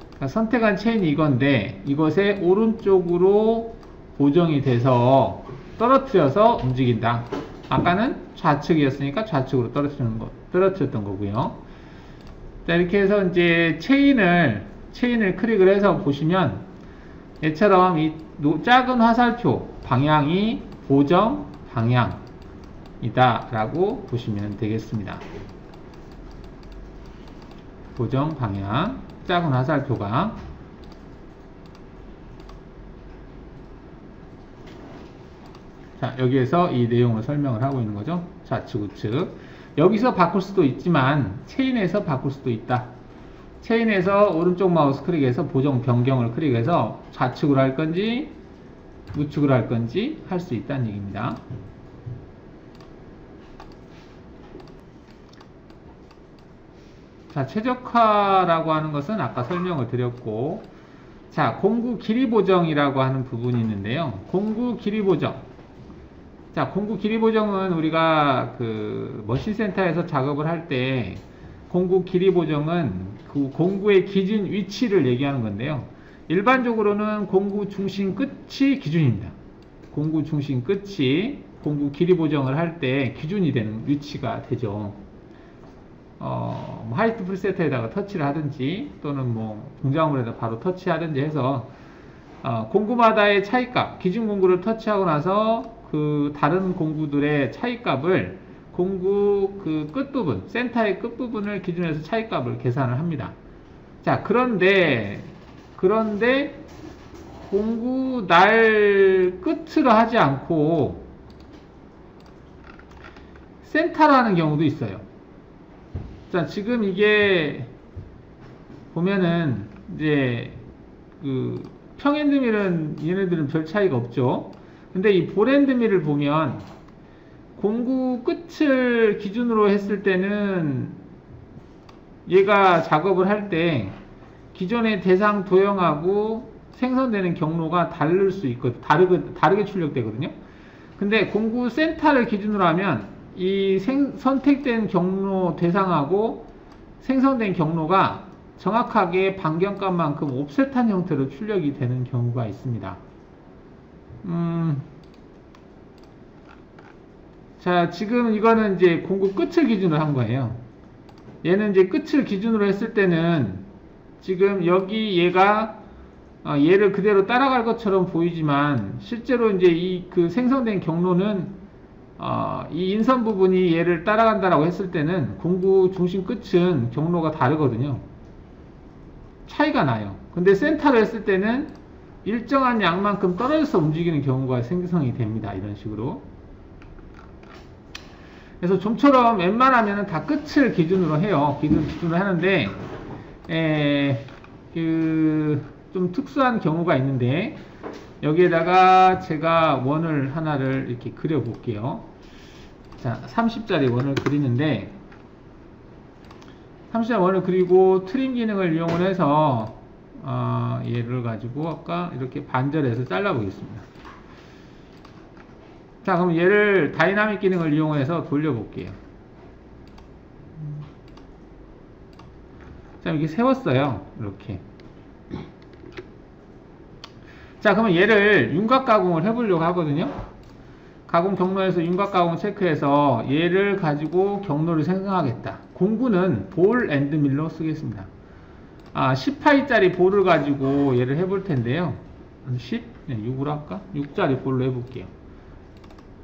그러니까 선택한 체인이 이건데 이것의 오른쪽으로 보정이 돼서 떨어뜨려서 움직인다. 아까는 좌측이었으니까 좌측으로 떨어뜨렸던 거고요. 자, 이렇게 해서 이제 체인을 클릭을 해서 보시면 얘처럼 이 작은 화살표 방향이 보정 방향이다 라고 보시면 되겠습니다. 보정 방향, 작은 화살표가. 자, 여기에서 이 내용을 설명을 하고 있는 거죠. 좌측, 우측. 여기서 바꿀 수도 있지만 체인에서 바꿀 수도 있다. 체인에서 오른쪽 마우스 클릭해서 보정 변경을 클릭해서 좌측으로 할 건지 우측으로 할 건지 할 수 있다는 얘기입니다. 자, 최적화라고 하는 것은 아까 설명을 드렸고, 자, 공구 길이 보정이라고 하는 부분이 있는데요. 공구 길이 보정. 자, 공구 길이 보정은 우리가 그 머신센터에서 작업을 할 때 공구 길이 보정은 그 공구의 기준 위치를 얘기하는 건데요. 일반적으로는 공구 중심 끝이 기준입니다. 공구 중심 끝이 공구 길이 보정을 할 때 기준이 되는 위치가 되죠. 하이트 프리세트에다가 터치를 하든지 또는 뭐 등장물에다 바로 터치하든지 해서 공구마다의 차이값, 기준 공구를 터치하고 나서 그 다른 공구들의 차이값을 공구 그 끝부분, 센터의 끝부분을 기준으로 해서 차이값을 계산을 합니다. 자, 그런데 공구 날 끝으로 하지 않고 센터로 하는 경우도 있어요. 자, 지금 이게 보면은 이제 그 평엔드밀은 얘네들은 별 차이가 없죠. 근데 이 볼엔드밀을 보면 공구 끝을 기준으로 했을 때는 얘가 작업을 할 때 기존의 대상 도형하고 생성되는 경로가 다를 수 있거든요. 다르게 출력되거든요. 근데 공구 센터를 기준으로 하면 이 선택된 경로 대상하고 생성된 경로가 정확하게 반경값만큼 옵셋한 형태로 출력이 되는 경우가 있습니다. 자, 지금 이거는 이제 공구 끝을 기준으로 한 거예요. 얘는 이제 끝을 기준으로 했을 때는 지금 여기 얘가 얘를 그대로 따라갈 것처럼 보이지만 실제로 이제 이 그 생성된 경로는 이 인선 부분이 얘를 따라간다라고 했을 때는 공구 중심 끝은 경로가 다르거든요. 차이가 나요. 근데 센터로 했을 때는 일정한 양만큼 떨어져서 움직이는 경우가 생성이 됩니다. 이런 식으로. 그래서 좀처럼 웬만하면 다 끝을 기준으로 해요. 기준으로 하는데, 좀 특수한 경우가 있는데, 여기에다가 제가 원을 하나를 이렇게 그려 볼게요. 자, 30짜리 원을 그리는데, 30짜리 원을 그리고 트림 기능을 이용을 해서, 얘를 가지고 아까 이렇게 반절해서 잘라 보겠습니다. 자, 그럼 얘를 다이나믹 기능을 이용해서 돌려볼게요. 자, 이렇게 세웠어요. 이렇게. 자, 그러면 얘를 윤곽 가공을 해보려고 하거든요. 가공 경로에서 윤곽 가공 체크해서 얘를 가지고 경로를 생성하겠다. 공구는 볼 앤드 밀로 쓰겠습니다. 10파이짜리 볼을 가지고 얘를 해볼 텐데요. 10? 6으로 할까? 6짜리 볼로 해볼게요.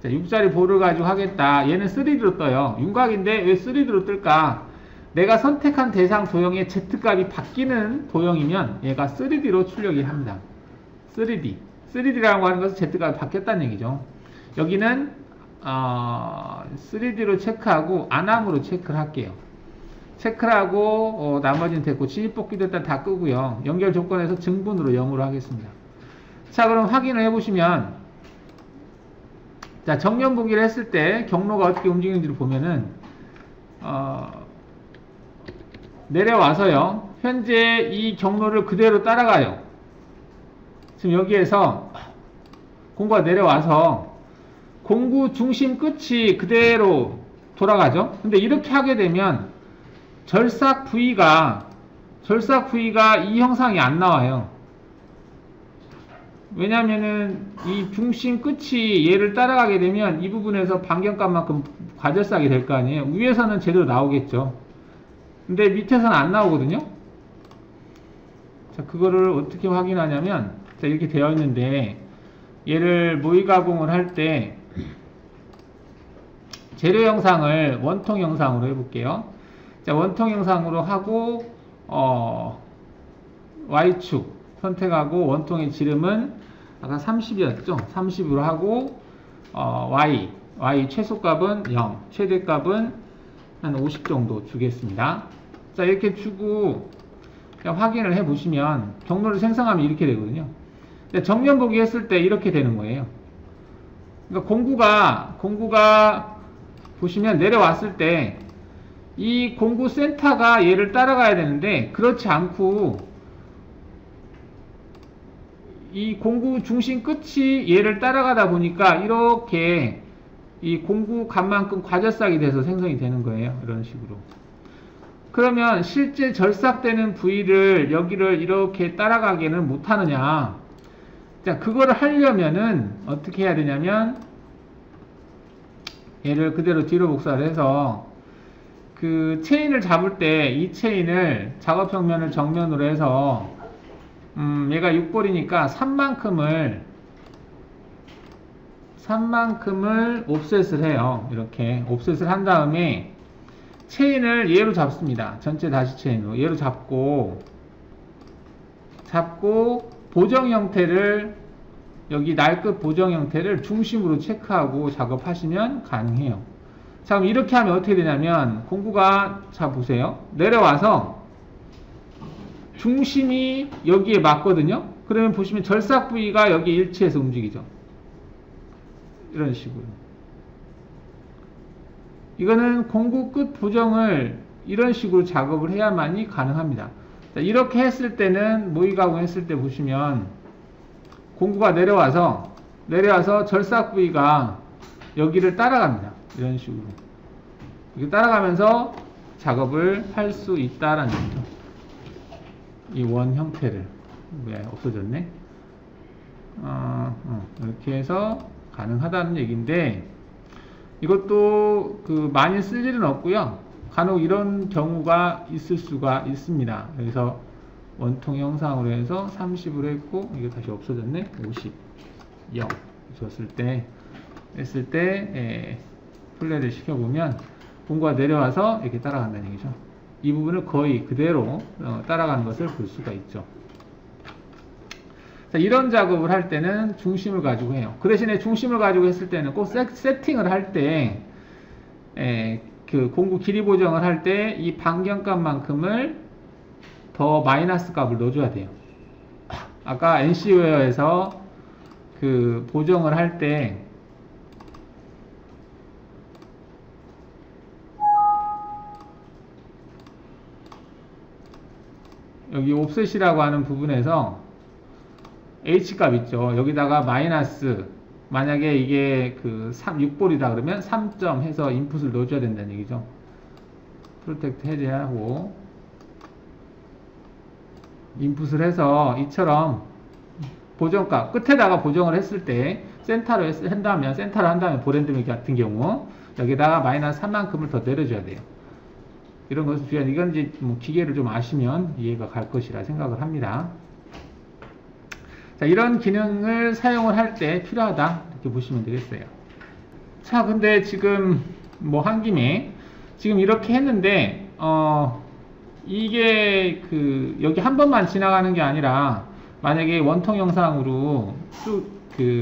자, 6짜리 볼을 가지고 하겠다. 얘는 3D로 떠요. 윤곽인데 왜 3D로 뜰까? 내가 선택한 대상 도형의 Z값이 바뀌는 도형이면 얘가 3D로 출력이 합니다. 3D라고 하는 것은 Z값이 바뀌었다는 얘기죠. 여기는 3D로 체크하고 안함으로 체크를 할게요. 체크를 하고 나머지는 됐고 진입복귀도 일단 다 끄고요. 연결 조건에서 증분으로 0으로 하겠습니다. 자, 그럼 확인을 해보시면, 자, 정면 보기를 했을 때 경로가 어떻게 움직이는지를 보면은 내려와서요, 현재 이 경로를 그대로 따라가요. 지금 여기에서 공구가 내려와서 공구 중심 끝이 그대로 돌아가죠. 근데 이렇게 하게 되면 절삭 V가 이 형상이 안 나와요. 왜냐면은 이 중심 끝이 얘를 따라가게 되면 이 부분에서 반경값만큼 과절삭이 될 거 아니에요. 위에서는 제대로 나오겠죠. 근데 밑에서는 안 나오거든요. 자, 그거를 어떻게 확인하냐면, 자, 이렇게 되어 있는데 얘를 모의 가공을 할 때 재료 형상을 원통 형상으로 해볼게요. 자, 원통 형상으로 하고 Y축 선택하고 원통의 지름은 아까 30이었죠? 30으로 하고 Y 최소값은 0, 최대값은 한 50 정도 주겠습니다. 자, 이렇게 주고 확인을 해 보시면 경로를 생성하면 이렇게 되거든요. 정면 보기 했을 때 이렇게 되는 거예요. 그러니까 공구가 보시면 내려왔을 때 이 공구 센터가 얘를 따라가야 되는데 그렇지 않고 이 공구 중심 끝이 얘를 따라가다 보니까 이렇게 이 공구 값만큼 과절삭이 돼서 생성이 되는 거예요. 이런 식으로. 그러면 실제 절삭되는 부위를 여기를 이렇게 따라가게는 못하느냐. 자, 그거를 하려면은 어떻게 해야 되냐면 얘를 그대로 뒤로 복사를 해서 그 체인을 잡을 때 이 체인을 작업 평면을 정면으로 해서 얘가 6볼이니까 3만큼을 옵셋을 해요. 이렇게 옵셋을 한 다음에 체인을 얘로 잡습니다. 전체 다시 체인으로 얘로 잡고 보정 형태를 여기 날끝 보정 형태를 중심으로 체크하고 작업하시면 가능해요. 자, 그럼 이렇게 하면 어떻게 되냐면 공구가, 자 보세요, 내려와서 중심이 여기에 맞거든요. 그러면 보시면 절삭 부위가 여기 일치해서 움직이죠. 이런 식으로. 이거는 공구 끝 보정을 이런 식으로 작업을 해야만이 가능합니다. 자, 이렇게 했을 때는 모의 가공했을 때 보시면 공구가 내려와서 절삭 부위가 여기를 따라갑니다. 이런 식으로 이렇게 따라가면서 작업을 할 수 있다라는 거죠. 이 원 형태를. 왜 없어졌네? 이렇게 해서 가능하다는 얘기인데, 이것도 많이 쓸 일은 없고요. 간혹 이런 경우가 있을 수가 있습니다. 여기서 원통 형상으로 해서 30으로 했고, 이게 다시 없어졌네. 50, 0 했을 때 플레이를 시켜보면 공구가 내려와서 이렇게 따라간다는 얘기죠. 이 부분을 거의 그대로 따라가는 것을 볼 수가 있죠. 자, 이런 작업을 할 때는 중심을 가지고 해요. 그 대신에 중심을 가지고 했을 때는 꼭 세팅을 할 때 그 공구 길이 보정을 할 때 이 반경값만큼을 더 마이너스 값을 넣어줘야 돼요. 아까 NC웨어에서 그 보정을 할 때 여기 옵셋이라고 하는 부분에서 H값 있죠. 여기다가 마이너스, 만약에 이게 6볼이다 그러면 3점 해서 인풋을 넣어줘야 된다는 얘기죠. 프로텍트 해제하고 인풋을 해서 이처럼 보정값 끝에다가 보정을 했을 때 센터로 한다면 보랜드밀 같은 경우 여기다가 마이너스 3만큼을 더 내려줘야 돼요. 이런 것을 주의한, 이건 이제 기계를 좀 아시면 이해가 갈 것이라 생각을 합니다. 자, 이런 기능을 사용을 할 때 필요하다 이렇게 보시면 되겠어요. 자, 근데 지금 한 김에 지금 이렇게 했는데 이게 여기 한 번만 지나가는 게 아니라 만약에 원통 영상으로 쭉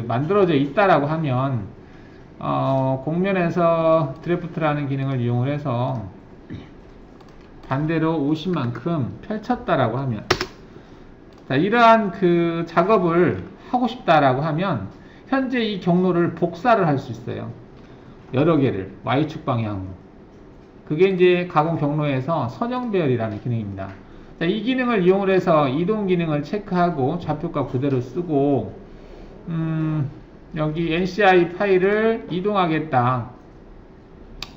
만들어져 있다라고 하면 공면에서 드래프트라는 기능을 이용을 해서 반대로 50만큼 펼쳤다라고 하면, 자, 이러한 그 작업을 하고 싶다라고 하면 현재 이 경로를 복사를 할 수 있어요. 여러 개를 Y축 방향으로. 그게 이제 가공 경로에서 선형 배열이라는 기능입니다. 자, 이 기능을 이용을 해서 이동 기능을 체크하고 좌표값 그대로 쓰고, 여기 NCI 파일을 이동하겠다.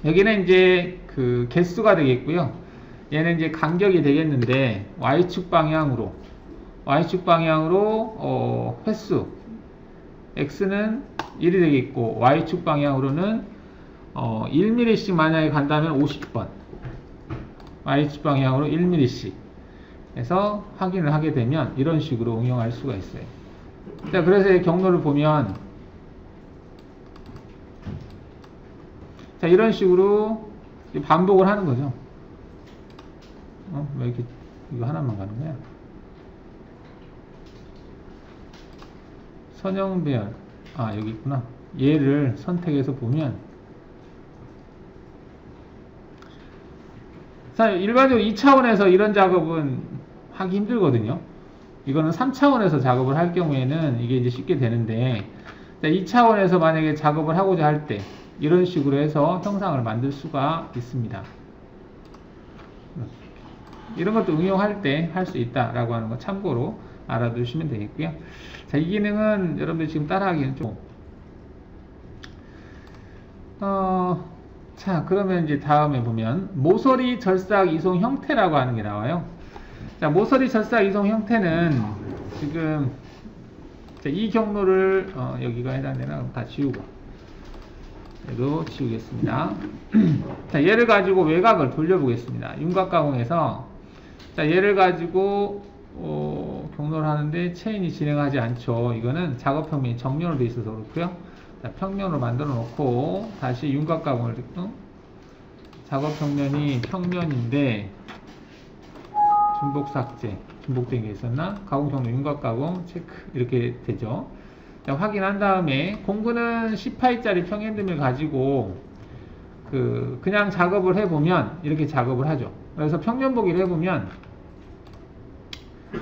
여기는 이제 그 개수가 되겠고요. 얘는 이제 간격이 되겠는데, Y축 방향으로 횟수 X는 1이 되겠고, Y축 방향으로는 1mm씩 만약에 간다면 50번, Y축 방향으로 1mm씩 해서 확인을 하게 되면 이런 식으로 응용할 수가 있어요. 자, 그래서 이 경로를 보면, 자, 이런 식으로 반복을 하는 거죠. 왜 이렇게 이거 하나만 가는 거야? 선형 배열, 여기 있구나. 얘를 선택해서 보면, 자, 일반적으로 2차원에서 이런 작업은 하기 힘들거든요. 이거는 3차원에서 작업을 할 경우에는 이게 이제 쉽게 되는데, 2차원에서 만약에 작업을 하고자 할 때 이런 식으로 해서 형상을 만들 수가 있습니다. 이런 것도 응용할 때 할 수 있다라고 하는 거 참고로 알아두시면 되겠고요. 자, 이 기능은 여러분들 지금 따라하기는 좀 자, 그러면 이제 다음에 보면 모서리 절삭 이송 형태라고 하는 게 나와요. 자, 모서리 절삭 이송 형태는 지금 이 경로를 여기가 해당되나 다 지우고 얘도 지우겠습니다. 자, 얘를 가지고 외곽을 돌려보겠습니다. 윤곽 가공에서, 자, 얘를 가지고 경로를 하는데 체인이 진행하지 않죠. 이거는 작업 평면이 정면으로 되어 있어서 그렇고요. 자, 평면으로 만들어 놓고 다시 윤곽 가공을 작업 평면이 평면인데 중복 삭제, 중복된 게 있었나? 가공 평면 윤곽 가공 체크 이렇게 되죠. 자, 확인한 다음에 공구는 10파이짜리 평행등을 가지고 그냥 작업을 해보면 이렇게 작업을 하죠. 그래서 평면 보기를 해보면,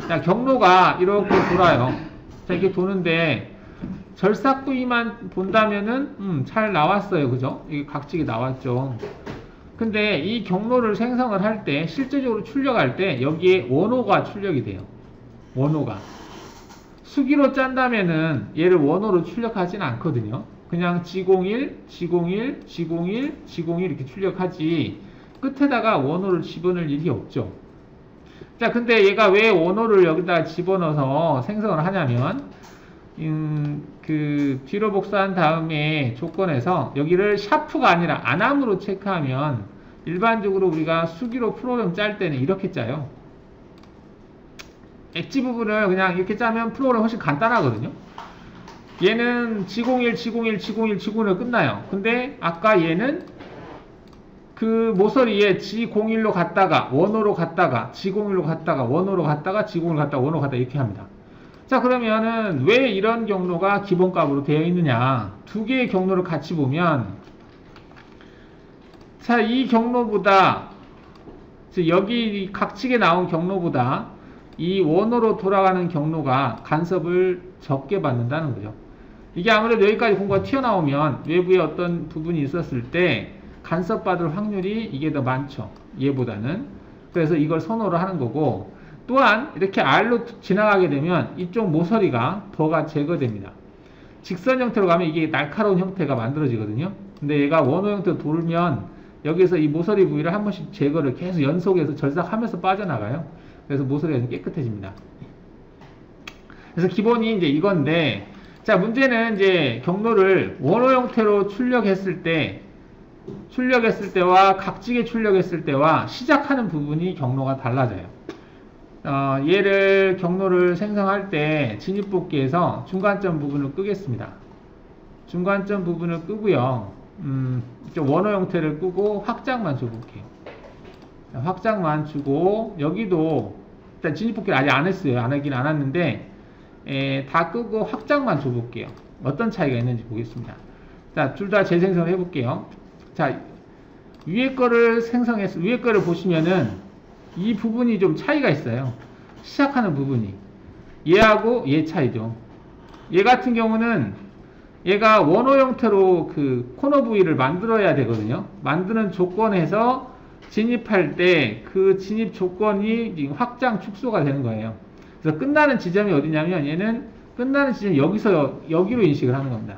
자, 경로가 이렇게 돌아요. 자, 이렇게 도는데 절삭 부위만 본다면은 잘 나왔어요. 그죠? 이게 각지게 나왔죠. 근데 이 경로를 생성을 할 때 실제적으로 출력할 때 여기에 원호가 출력이 돼요. 원호가 수기로 짠다면은 얘를 원호로 출력하지는 않거든요. 그냥 G01, G01, G01, G01 이렇게 출력하지 끝에다가 원호를 집어넣을 일이 없죠. 자, 근데 얘가 왜 원호를 여기다가 집어넣어서 생성을 하냐면, 그 뒤로 복사한 다음에 조건에서 여기를 샤프가 아니라 안함으로 체크하면 일반적으로 우리가 수기로 프로그램 짤 때는 이렇게 짜요. 엣지 부분을 그냥 이렇게 짜면 프로그램 훨씬 간단하거든요. 얘는 G01, G01, G01, G01로 끝나요. 근데 아까 얘는 그 모서리에 G01로 갔다가 원호로 갔다가 G01로 갔다가 원호로 갔다가 G01로 갔다가 원호로 갔다가 이렇게 합니다. 자, 그러면은 왜 이런 경로가 기본값으로 되어 있느냐? 두 개의 경로를 같이 보면, 자, 이 경로보다, 여기 각측에 나온 경로보다 이 원호로 돌아가는 경로가 간섭을 적게 받는다는 거죠. 이게 아무래도 여기까지 공구가 튀어나오면 외부에 어떤 부분이 있었을 때 간섭받을 확률이 이게 더 많죠. 얘보다는. 그래서 이걸 선호를 하는 거고, 또한 이렇게 R로 지나가게 되면 이쪽 모서리가 더가 제거됩니다. 직선 형태로 가면 이게 날카로운 형태가 만들어지거든요. 근데 얘가 원호 형태로 돌면 여기서 이 모서리 부위를 한 번씩 제거를 계속 연속해서 절삭하면서 빠져나가요. 그래서 모서리가 좀 깨끗해집니다. 그래서 기본이 이제 이건데, 자, 문제는 이제 경로를 원호 형태로 출력했을 때와 각지게 출력했을 때와 시작하는 부분이 경로가 달라져요. 얘를 경로를 생성할 때 진입복귀에서 중간점 부분을 끄겠습니다. 중간점 부분을 끄고요. 원호 형태를 끄고 확장만 줘볼게요. 확장만 주고, 여기도 일단 진입복귀를 아직 안 했어요. 안 하긴 안 했는데 다 끄고 확장만 줘볼게요. 어떤 차이가 있는지 보겠습니다. 자, 둘 다 재생성을 해볼게요. 자, 위에 거를 보시면은 이 부분이 좀 차이가 있어요. 시작하는 부분이. 얘하고 얘 차이죠. 얘 같은 경우는 얘가 원호 형태로 그 코너 부위를 만들어야 되거든요. 만드는 조건에서 진입할 때 그 진입 조건이 지금 확장 축소가 되는 거예요. 그래서 끝나는 지점이 어디냐면 얘는 끝나는 지점이 여기로 인식을 하는 겁니다.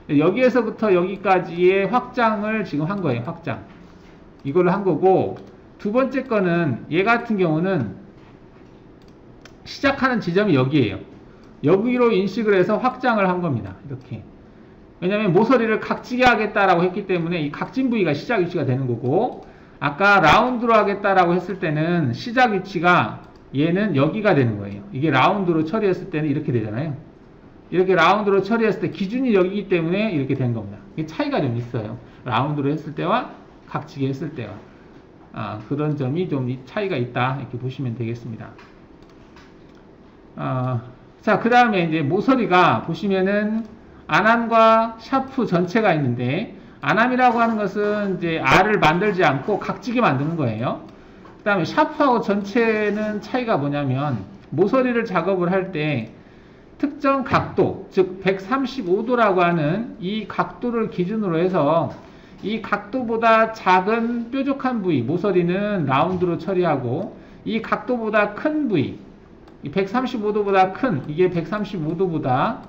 여기에서부터 여기까지의 확장을 지금 한 거예요. 확장. 이걸로 한 거고, 두 번째 거는 얘 같은 경우는 시작하는 지점이 여기에요. 여기로 인식을 해서 확장을 한 겁니다. 이렇게. 왜냐면 모서리를 각지게 하겠다라고 했기 때문에 이 각진 부위가 시작 위치가 되는 거고, 아까 라운드로 하겠다라고 했을 때는 시작 위치가 얘는 여기가 되는 거예요. 이게 라운드로 처리했을 때는 이렇게 되잖아요. 이렇게 라운드로 처리했을 때 기준이 여기이기 때문에 이렇게 된 겁니다. 이게 차이가 좀 있어요. 라운드로 했을 때와 각지게 했을 때와. 그런 점이 좀 차이가 있다. 이렇게 보시면 되겠습니다. 자, 그 다음에 이제 모서리가 보시면은 안암과 샤프 전체가 있는데, 안암이라고 하는 것은 이제 알을 만들지 않고 각지게 만드는 거예요. 그 다음에 샤프하고 전체는 차이가 뭐냐면, 모서리를 작업을 할 때 특정 각도, 즉 135도라고 하는 이 각도를 기준으로 해서 이 각도보다 작은 뾰족한 부위, 모서리는 라운드로 처리하고, 이 각도보다 큰 부위, 135도보다 큰, 이게 135도보다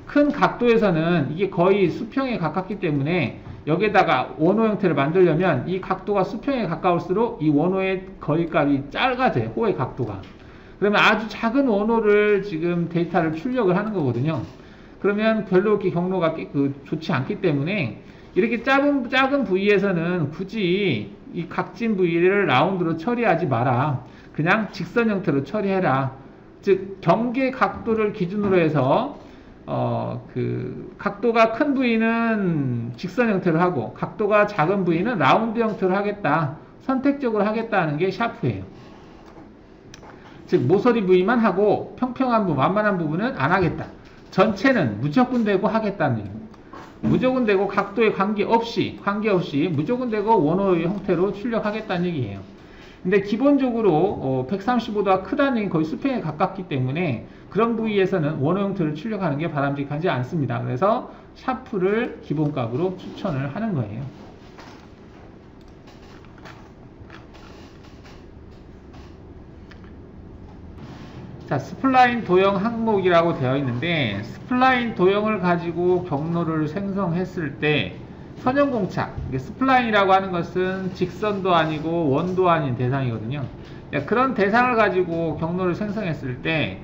큰 각도에서는 이게 거의 수평에 가깝기 때문에 여기에다가 원호 형태를 만들려면 이 각도가 수평에 가까울수록 이 원호의 거리값이 작아져요. 호의 각도가. 그러면 아주 작은 원호를 지금 데이터를 출력을 하는 거거든요. 그러면 별로 이렇게 경로가 좋지 않기 때문에 이렇게 작은 부위에서는 굳이 이 각진 부위를 라운드로 처리하지 마라. 그냥 직선 형태로 처리해라. 즉 경계 각도를 기준으로 해서 각도가 큰 부위는 직선 형태로 하고 각도가 작은 부위는 라운드 형태로 하겠다. 선택적으로 하겠다는 게 샤프예요. 즉 모서리 부위만 하고 평평한 부분, 완만한 부분은 안 하겠다. 전체는 무조건 되고 하겠다는 얘기입니다. 무조건 되고 각도에 관계없이 무조건 되고 원호의 형태로 출력하겠다는 얘기예요. 근데 기본적으로 135도가 크다는 얘기는 거의 수평에 가깝기 때문에 그런 부위에서는 원호 형태를 출력하는 게 바람직하지 않습니다. 그래서 샤프를 기본값으로 추천을 하는 거예요. 자, 스플라인 도형 항목이라고 되어 있는데, 스플라인 도형을 가지고 경로를 생성했을 때 선형공착, 스플라인이라고 하는 것은 직선도 아니고 원도 아닌 대상이거든요. 그런 대상을 가지고 경로를 생성했을 때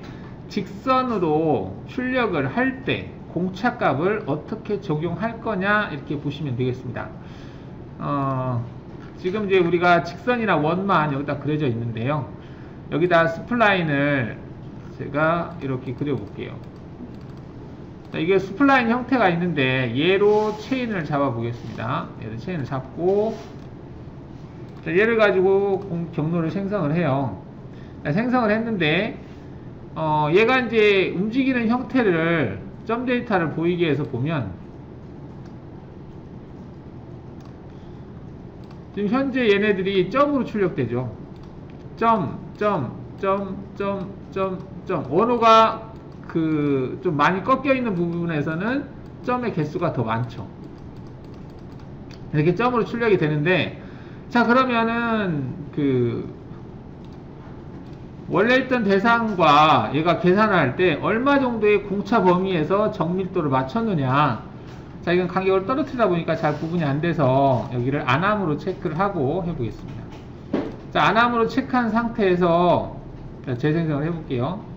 직선으로 출력을 할 때 공착값을 어떻게 적용할 거냐, 이렇게 보시면 되겠습니다. 지금 이제 우리가 직선이나 원만 여기다 그려져 있는데요. 여기다 스플라인을 제가 이렇게 그려볼게요. 자, 이게 스플라인 형태가 있는데 얘로 체인을 잡아 보겠습니다. 얘를 체인을 잡고, 자, 얘를 가지고 경로를 생성을 해요. 자, 생성을 했는데 얘가 이제 움직이는 형태를 점 데이터를 보이게 해서 보면 지금 현재 얘네들이 점으로 출력되죠. 원호가 좀 많이 꺾여 있는 부분에서는 점의 개수가 더 많죠. 이렇게 점으로 출력이 되는데, 자, 그러면은 원래 있던 대상과 얘가 계산할 때 얼마 정도의 공차 범위에서 정밀도를 맞췄느냐. 자, 이건 간격을 떨어뜨리다 보니까 잘 구분이 안 돼서 여기를 안암으로 체크를 하고 해보겠습니다. 자, 안암으로 체크한 상태에서 재생성을 해볼게요.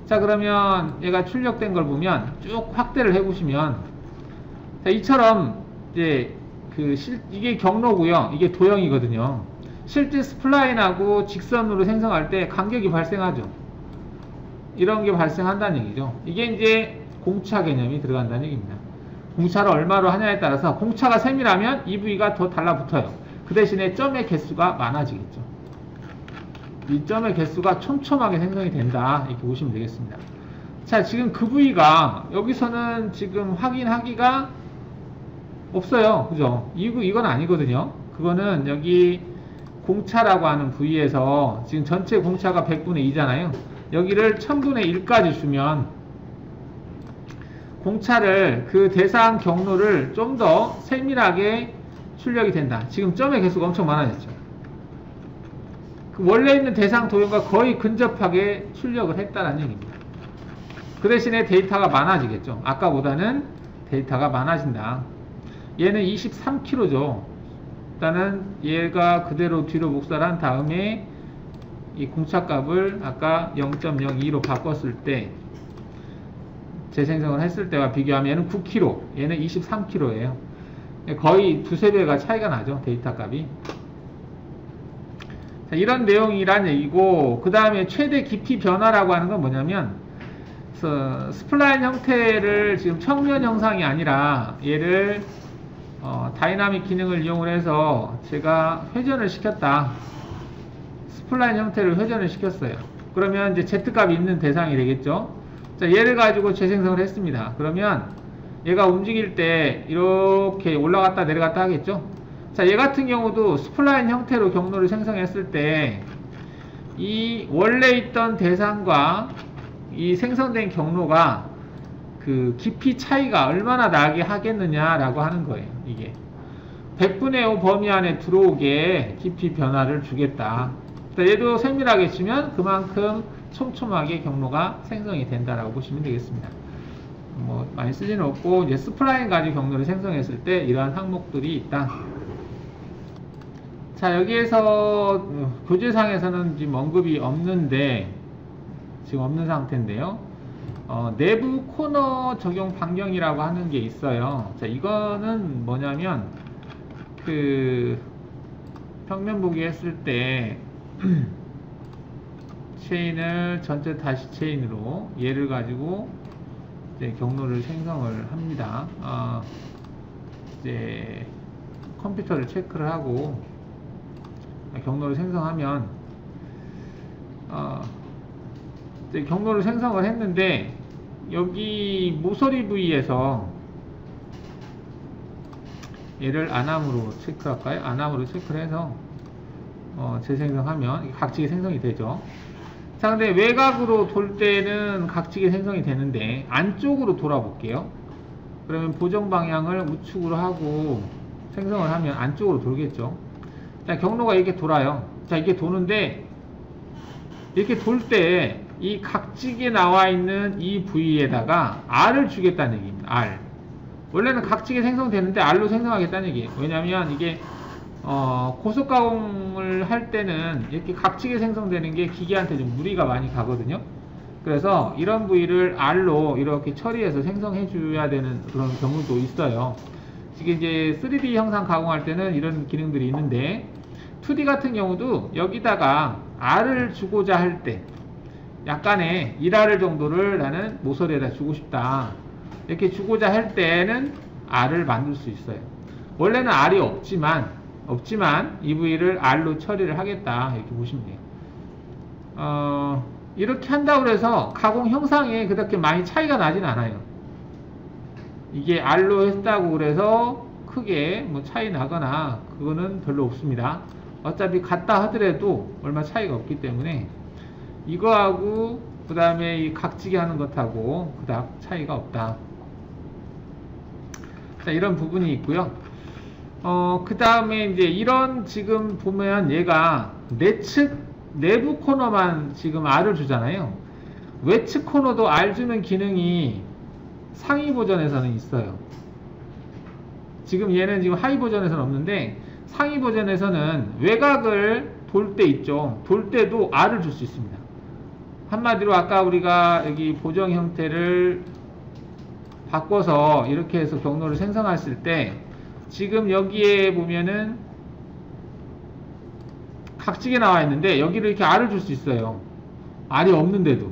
자, 그러면 얘가 출력된 걸 보면 쭉 확대를 해보시면, 자, 이처럼 이제 이게 경로고요. 이게 도형이거든요. 실제 스플라인하고 직선으로 생성할 때 간격이 발생하죠. 이런 게 발생한다는 얘기죠. 이게 이제 공차 개념이 들어간다는 얘기입니다. 공차를 얼마로 하냐에 따라서 공차가 세밀하면 이 부위가 더 달라붙어요. 그 대신에 점의 개수가 많아지겠죠. 이 점의 개수가 촘촘하게 생성이 된다, 이렇게 보시면 되겠습니다. 자, 지금 그 부위가 여기서는 지금 확인하기가 없어요. 그죠? 이건 아니거든요. 그거는 여기 공차라고 하는 부위에서 지금 전체 공차가 100분의 2잖아요. 여기를 1000분의 1까지 주면 공차를 그 대상 경로를 좀 더 세밀하게 출력이 된다. 지금 점의 개수가 엄청 많아졌죠. 그 원래 있는 대상 도형과 거의 근접하게 출력을 했다는 얘기입니다. 그 대신에 데이터가 많아지겠죠. 아까보다는 데이터가 많아진다. 얘는 23kg죠. 일단은 얘가 그대로 뒤로 복사한 다음에 이 공차값을 아까 0.02로 바꿨을 때 재생성을 했을 때와 비교하면 얘는 9kg, 얘는 23kg예요. 거의 두세 배가 차이가 나죠. 데이터 값이. 자, 이런 내용이란 얘기고, 그 다음에 최대 깊이 변화라고 하는 건 뭐냐면 스플라인 형태를 지금 평면 형상이 아니라 얘를 다이나믹 기능을 이용을 해서 제가 회전을 시켰다. 스플라인 형태를 회전을 시켰어요. 그러면 이제 Z값이 있는 대상이 되겠죠. 자, 얘를 가지고 재생성을 했습니다. 그러면 얘가 움직일 때 이렇게 올라갔다 내려갔다 하겠죠. 자, 얘 같은 경우도 스플라인 형태로 경로를 생성했을 때 이 원래 있던 대상과 이 생성된 경로가 그 깊이 차이가 얼마나 나게 하겠느냐라고 하는 거예요. 이게 100분의 5 범위 안에 들어오게 깊이 변화를 주겠다. 얘도 세밀하게 치면 그만큼 촘촘하게 경로가 생성이 된다라고 보시면 되겠습니다. 뭐 많이 쓰지는 없고 이제 스플라인 가지고 경로를 생성했을 때 이러한 항목들이 있다. 자, 여기에서 교재상에서는 지금 언급이 없는데 지금 없는 상태인데요. 내부 코너 적용 반경이라고 하는 게 있어요. 자, 이거는 뭐냐면 그 평면 보기 했을 때 체인을 전체 다시 체인으로 얘를 가지고 이제 경로를 생성을 합니다. 이제 컴퓨터를 체크를 하고 경로를 생성하면 이제 경로를 생성을 했는데 여기 모서리 부위에서 얘를 안암으로 체크할까요? 안암으로 체크를 해서 재생성하면 각직이 생성이 되죠. 자, 근데 외곽으로 돌 때는 각직이 생성이 되는데 안쪽으로 돌아볼게요. 그러면 보정 방향을 우측으로 하고 생성을 하면 안쪽으로 돌겠죠. 자, 경로가 이렇게 돌아요. 자, 이게 도는데 이렇게 돌 때 이 각직에 나와 있는 이 부위에다가 R을 주겠다는 얘기입니다. R. 원래는 각직이 생성되는데 R로 생성하겠다는 얘기예요. 왜냐면 이게 고속 가공을 할 때는 이렇게 각직이 생성되는 게 기계한테 좀 무리가 많이 가거든요. 그래서 이런 부위를 R로 이렇게 처리해서 생성해 줘야 되는 그런 경우도 있어요. 이게 이제 3D 형상 가공할 때는 이런 기능들이 있는데 2D 같은 경우도 여기다가 R을 주고자 할 때 약간의 1R 정도를 나는 모서리에다 주고 싶다. 이렇게 주고자 할 때는 R을 만들 수 있어요. 원래는 R이 없지만 이 부위를 R로 처리를 하겠다. 이렇게 보시면 돼요. 이렇게 한다고 해서 가공 형상에 그렇게 많이 차이가 나진 않아요. 이게 R로 했다고 그래서 크게 뭐 차이 나거나 그거는 별로 없습니다. 어차피 같다 하더라도 얼마 차이가 없기 때문에 이거하고 그 다음에 이 각지기 하는 것하고 그닥 차이가 없다. 자, 이런 부분이 있고요. 그 다음에 이제 이런 지금 보면 얘가 내측 내부 코너만 지금 R을 주잖아요. 외측 코너도 R 주는 기능이 상위 버전에서는 있어요. 지금 얘는 지금 하위 버전에서는 없는데 상위 버전에서는 외곽을 돌 때 있죠. 돌 때도 R을 줄 수 있습니다. 한마디로 아까 우리가 여기 보정 형태를 바꿔서 이렇게 해서 경로를 생성했을 때 지금 여기에 보면은 각지게 나와 있는데 여기를 이렇게 R을 줄 수 있어요. R이 없는데도.